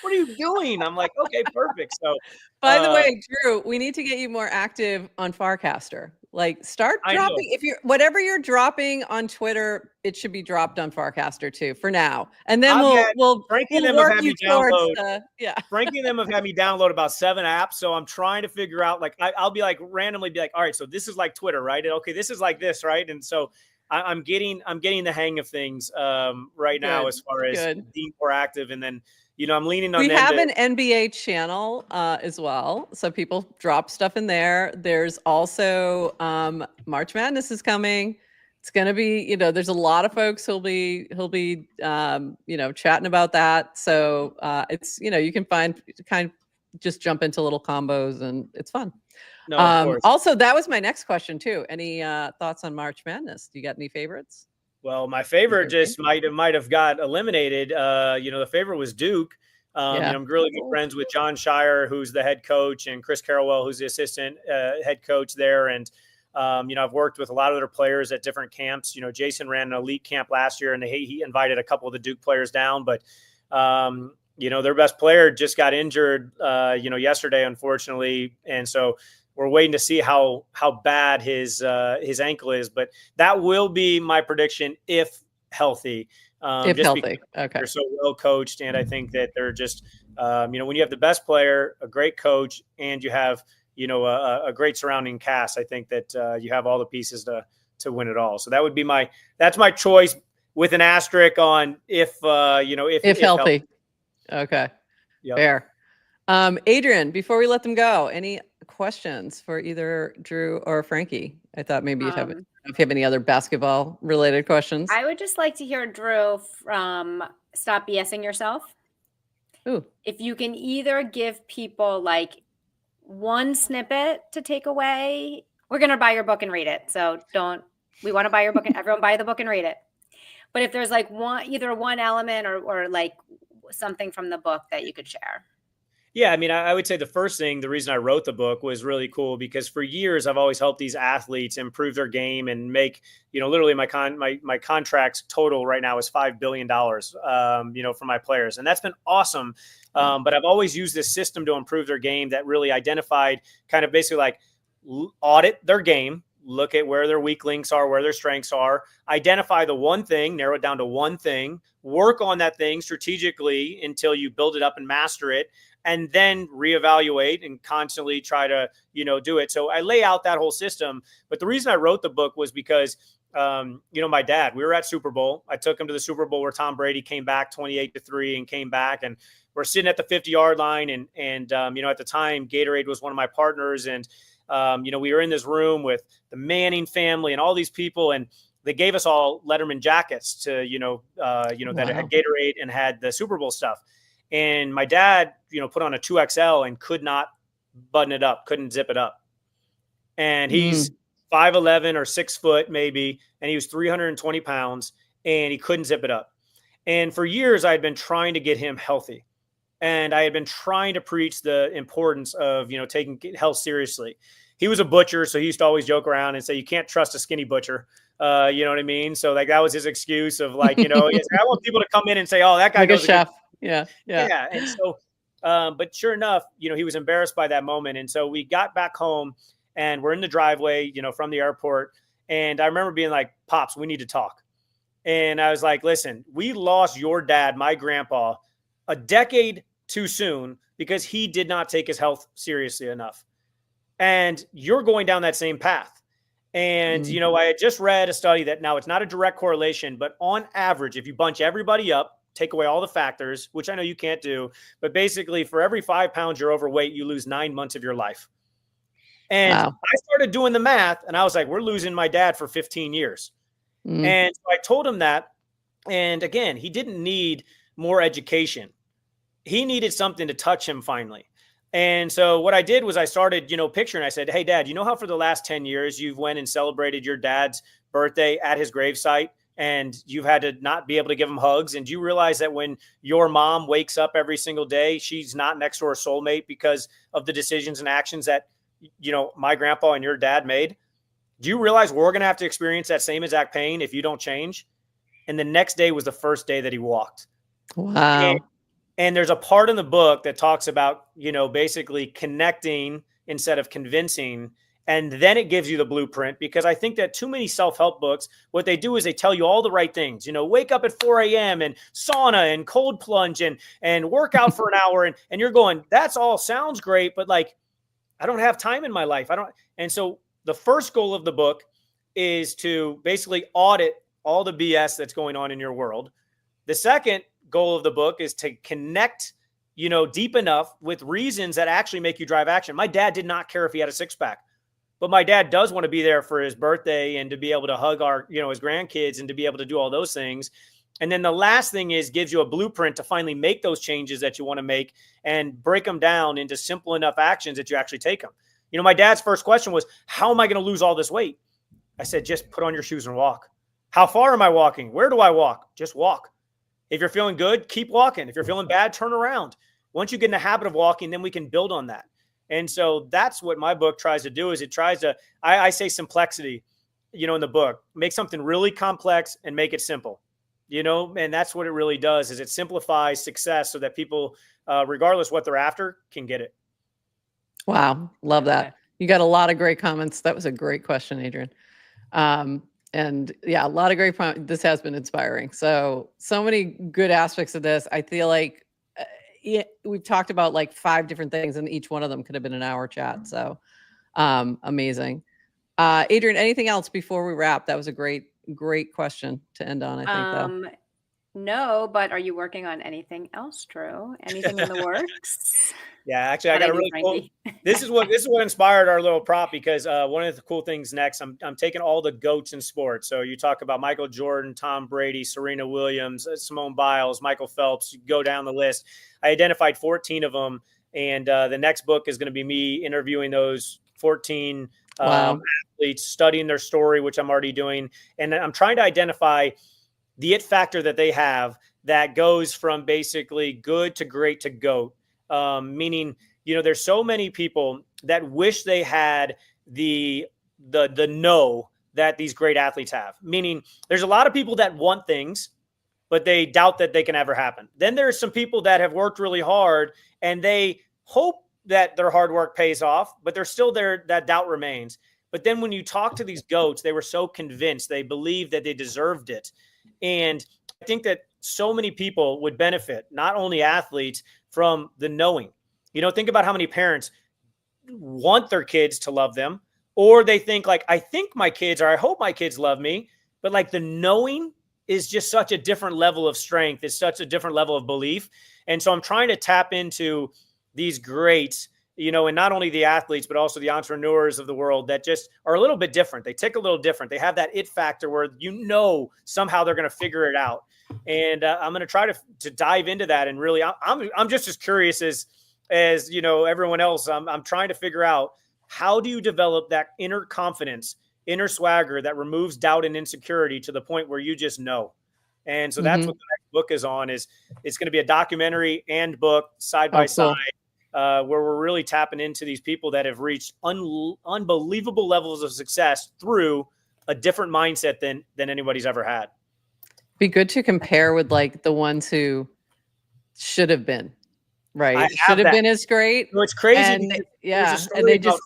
what are you doing? I'm like, okay, perfect. So, by the way, Drew, we need to get you more active on Farcaster. Like, start dropping. If you're whatever you're dropping on Twitter, it should be dropped on Farcaster too for now. And then we'll work you towards Frankie and them have had me download about 7 apps. So I'm trying to figure out, like, I'll be like randomly be like, all right, so this is like Twitter, right? And okay, this is like this, right? And so I'm getting the hang of things right now as far as being more active. And then, I'm leaning on. We have an NBA channel as well, so people drop stuff in there. There's also March Madness is coming. It's going to be, there's a lot of folks who'll be chatting about that. So it's, you can kind of just jump into little combos and it's fun. No, of course. Also, that was my next question too. Any thoughts on March Madness? Do you got any favorites? Well, my favorite just might have got eliminated. The favorite was Duke. I'm really good friends with John Shire, who's the head coach, and Chris Carrawell, who's the assistant head coach there. And, I've worked with a lot of their players at different camps. Jason ran an elite camp last year, and he invited a couple of the Duke players down. But, their best player just got injured, yesterday, unfortunately. And so we're waiting to see how bad his ankle is, but that will be my prediction if healthy. If healthy, okay. They're so well coached, and I think that they're just, when you have the best player, a great coach, and you have a great surrounding cast, I think that you have all the pieces to win it all. So that would be that's my choice with an asterisk on if healthy. Okay, yep. Fair. Adrian, before we let them go, any questions for either Drew or Frankie? I thought maybe you'd have, if you have any other basketball related questions. I would just like to hear Drew from Stop BSing Yourself. Ooh. If you can either give people like one snippet to take away, we're going to buy your book and read it. So we want to buy your book and everyone buy the book and read it. But if there's like either one element or like something from the book that you could share. Yeah, I mean, I would say the first thing, the reason I wrote the book was really cool because for years I've always helped these athletes improve their game and make, literally my contract's total right now is $5 billion, for my players. And that's been awesome. But I've always used this system to improve their game that really identified kind of basically like audit their game, look at where their weak links are, where their strengths are, identify the one thing, narrow it down to one thing, work on that thing strategically until you build it up and master it, and then reevaluate and constantly try to, do it. So I lay out that whole system. But the reason I wrote the book was because, my dad, we were at Super Bowl. I took him to the Super Bowl where Tom Brady came back 28-3 and came back. And we're sitting at the 50-yard line. And at the time, Gatorade was one of my partners. And, we were in this room with the Manning family and all these people. And they gave us all Letterman jackets to, that had Gatorade and had the Super Bowl stuff. And my dad, put on a 2XL and could not button it up, couldn't zip it up. And he's 5'11" or 6 foot maybe, and he was 320 pounds, and he couldn't zip it up. And for years, I had been trying to get him healthy. And I had been trying to preach the importance of, taking health seriously. He was a butcher, so he used to always joke around and say, you can't trust a skinny butcher. You know what I mean? So like that was his excuse of like, I want people to come in and say, oh, that guy like goes a chef. Yeah. And so, but sure enough, he was embarrassed by that moment. And so we got back home and we're in the driveway, from the airport. And I remember being like, Pops, we need to talk. And I was like, listen, we lost your dad, my grandpa, a decade too soon because he did not take his health seriously enough. And you're going down that same path. And, I had just read a study that now it's not a direct correlation, but on average, if you bunch everybody up, take away all the factors, which I know you can't do, but basically for every 5 pounds you're overweight, you lose 9 months of your life. And I started doing the math and I was like, we're losing my dad for 15 years. And so I told him that. And again, he didn't need more education. He needed something to touch him finally. And so what I did was I started, picturing, I said, hey, Dad, how for the last 10 years you've went and celebrated your dad's birthday at his gravesite, and you've had to not be able to give them hugs. And you realize that when your mom wakes up every single day, she's not next to her soulmate because of the decisions and actions that, my grandpa and your dad made. Do you realize we're going to have to experience that same exact pain if you don't change? And the next day was the first day that he walked. Wow. And there's a part in the book that talks about, basically connecting instead of convincing. And then it gives you the blueprint, because I think that too many self-help books, what they do is they tell you all the right things, wake up at 4 a.m. and sauna and cold plunge and work out for an hour. And you're going, that's all sounds great, but like, I don't have time in my life. And so the first goal of the book is to basically audit all the BS that's going on in your world. The second goal of the book is to connect, deep enough with reasons that actually make you drive action. My dad did not care if he had a six-pack, but my dad does want to be there for his birthday and to be able to hug his grandkids and to be able to do all those things. And then the last thing is gives you a blueprint to finally make those changes that you want to make and break them down into simple enough actions that you actually take them. My dad's first question was, how am I going to lose all this weight? I said, just put on your shoes and walk. How far am I walking? Where do I walk? Just walk. If you're feeling good, keep walking. If you're feeling bad, turn around. Once you get in the habit of walking, then we can build on that. And so that's what my book tries to do, is it tries to, I say complexity, in the book, make something really complex and make it simple, and that's what it really does, is it simplifies success so that people, regardless what they're after, can get it. Wow. Love that. You got a lot of great comments. That was a great question, Adrian. And yeah, a lot of great points. This has been inspiring. So many good aspects of this. I feel like we've talked about like 5 different things, and each one of them could have been an hour chat. So amazing. Adrian, anything else before we wrap? That was a great question to end on, I think, though. No, but are you working on anything else, Drew? Anything in the works? Yeah, actually, I got a really cool. This is what inspired our little prop, because one of the cool things next, I'm taking all the GOATs in sports. So you talk about Michael Jordan, Tom Brady, Serena Williams, Simone Biles, Michael Phelps. You go down the list. I identified 14 of them, and the next book is going to be me interviewing those 14 athletes, studying their story, which I'm already doing, and I'm trying to identify the it factor that they have that goes from basically good to great to GOAT. Meaning, there's so many people that wish they had the know that these great athletes have. Meaning, there's a lot of people that want things, but they doubt that they can ever happen. Then there's some people that have worked really hard and they hope that their hard work pays off, but they're still there. That doubt remains. But then when you talk to these GOATs, they were so convinced, they believed that they deserved it. And I think that so many people would benefit, not only athletes, from the knowing. Think about how many parents want their kids to love them, or they think like, I think my kids, or I hope my kids love me. But like, the knowing is just such a different level of strength. It's such a different level of belief. And so I'm trying to tap into these greats, and not only the athletes, but also the entrepreneurs of the world that just are a little bit different. They tick a little different. They have that it factor where, somehow they're going to figure it out. And I'm going to try to dive into that. And really, I'm just as curious as everyone else. I'm trying to figure out, how do you develop that inner confidence, inner swagger that removes doubt and insecurity to the point where you just know. And so that's what the next book is on. It's going to be a documentary and book side by side. Where we're really tapping into these people that have reached unbelievable levels of success through a different mindset than anybody's ever had. Be good to compare with like the ones who should have been, right? Should have been as great. So it's crazy. And they just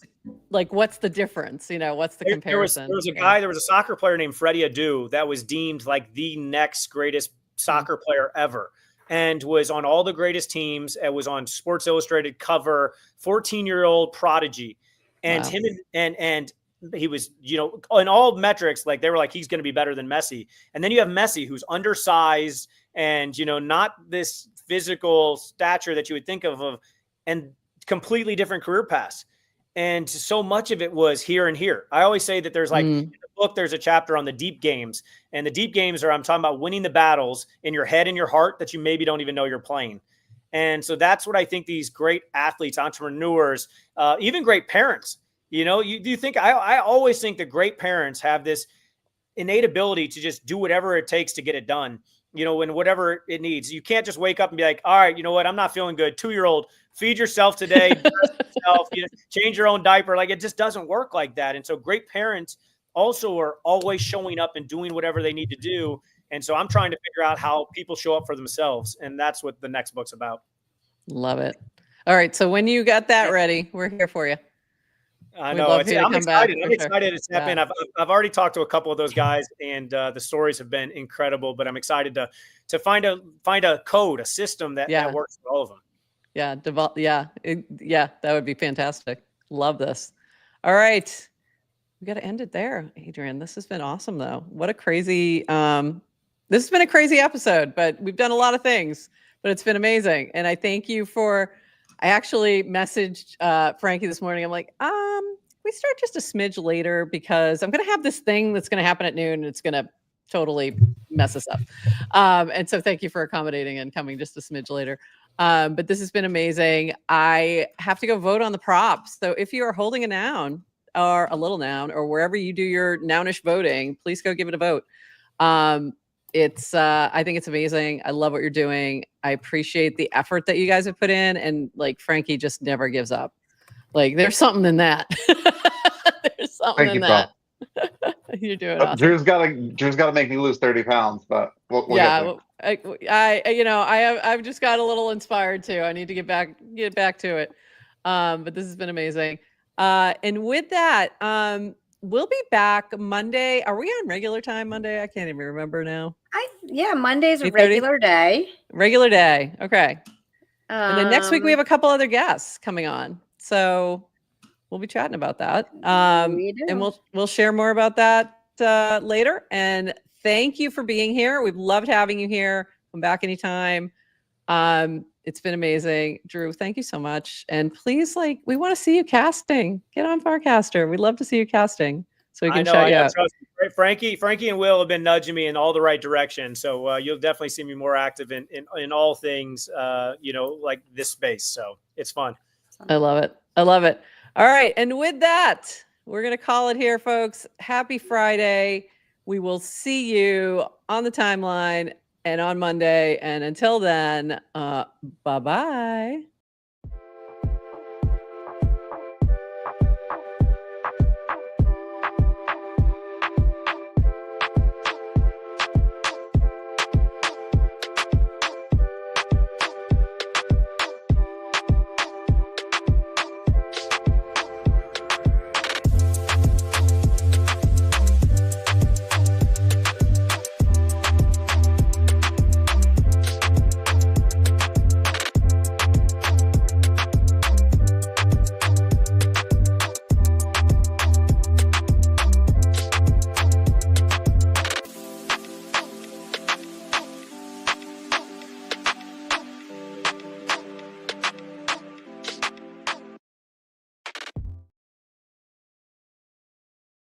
like, what's the difference? What's the comparison? There was a guy, there was a soccer player named Freddie Adu that was deemed like the next greatest soccer player ever, and was on all the greatest teams. It was on Sports Illustrated cover, 14-year-old prodigy. And him and he was, in all metrics, like they were like, he's going to be better than Messi. And then you have Messi, who's undersized and, not this physical stature that you would think of, and completely different career paths. And so much of it was here and here. I always say that there's like, in the book, there's a chapter on the deep games. And the deep games I'm talking about winning the battles in your head and your heart that you maybe don't even know you're playing. And so that's what I think these great athletes, entrepreneurs, even great parents, you think, I always think that great parents have this innate ability to just do whatever it takes to get it done, you know, and whatever it needs. You can't just wake up and be like, all right, you know what? I'm not feeling good. 2-year-old, feed yourself today, dress yourself, you know, change your own diaper. Like, it just doesn't work like that. And so great parents also are always showing up and doing whatever they need to do. And so I'm trying to figure out how people show up for themselves. And that's what the next book's about. Love it. All right. So when you got that ready, we're here for you. I We'd know. love for you to I'm come back, excited. I'm for sure. excited it's happening. Yeah. I've already talked to a couple of those guys, and the stories have been incredible. But I'm excited to find a code, a system that works for all of them. Yeah. That would be fantastic. Love this. All right. We got to end it there, Adrian. This has been awesome, though. What a crazy, this has been a crazy episode, but we've done a lot of things, but it's been amazing. And I thank you for, I actually messaged Frankie this morning. I'm like, we start just a smidge later because I'm going to have this thing that's going to happen at noon and it's going to totally mess us up. And so thank you for accommodating and coming just a smidge later. But this has been amazing. I have to go vote on the props. So if you are holding a noun or a little noun or wherever you do your nounish voting, please go give it a vote. I think it's amazing. I love what you're doing. I appreciate the effort that you guys have put in. And like Frankie just never gives up. Like there's something in that. There's something in that. You're doing awesome. Drew's got to make me lose 30 pounds, but we'll yeah, I've just got a little inspired too. I need to get back to it. But this has been amazing. And with that, we'll be back Monday. Are we on regular time Monday? I can't even remember now. Monday's a regular day. Regular day. Okay. And then next week we have a couple other guests coming on. So we'll be chatting about that. And we'll share more about that later. And thank you for being here. We've loved having you here. Come back anytime. It's been amazing. Drew, thank you so much. And please, we want to see you casting. Get on Farcaster. We'd love to see you casting. So we can shout you out. Frankie and Will have been nudging me in all the right directions. So you'll definitely see me more active in all things, like this space. So it's fun. I love it. I love it. All right. And with that, we're going to call it here, folks. Happy Friday. We will see you on the timeline and on Monday. And until then, bye-bye.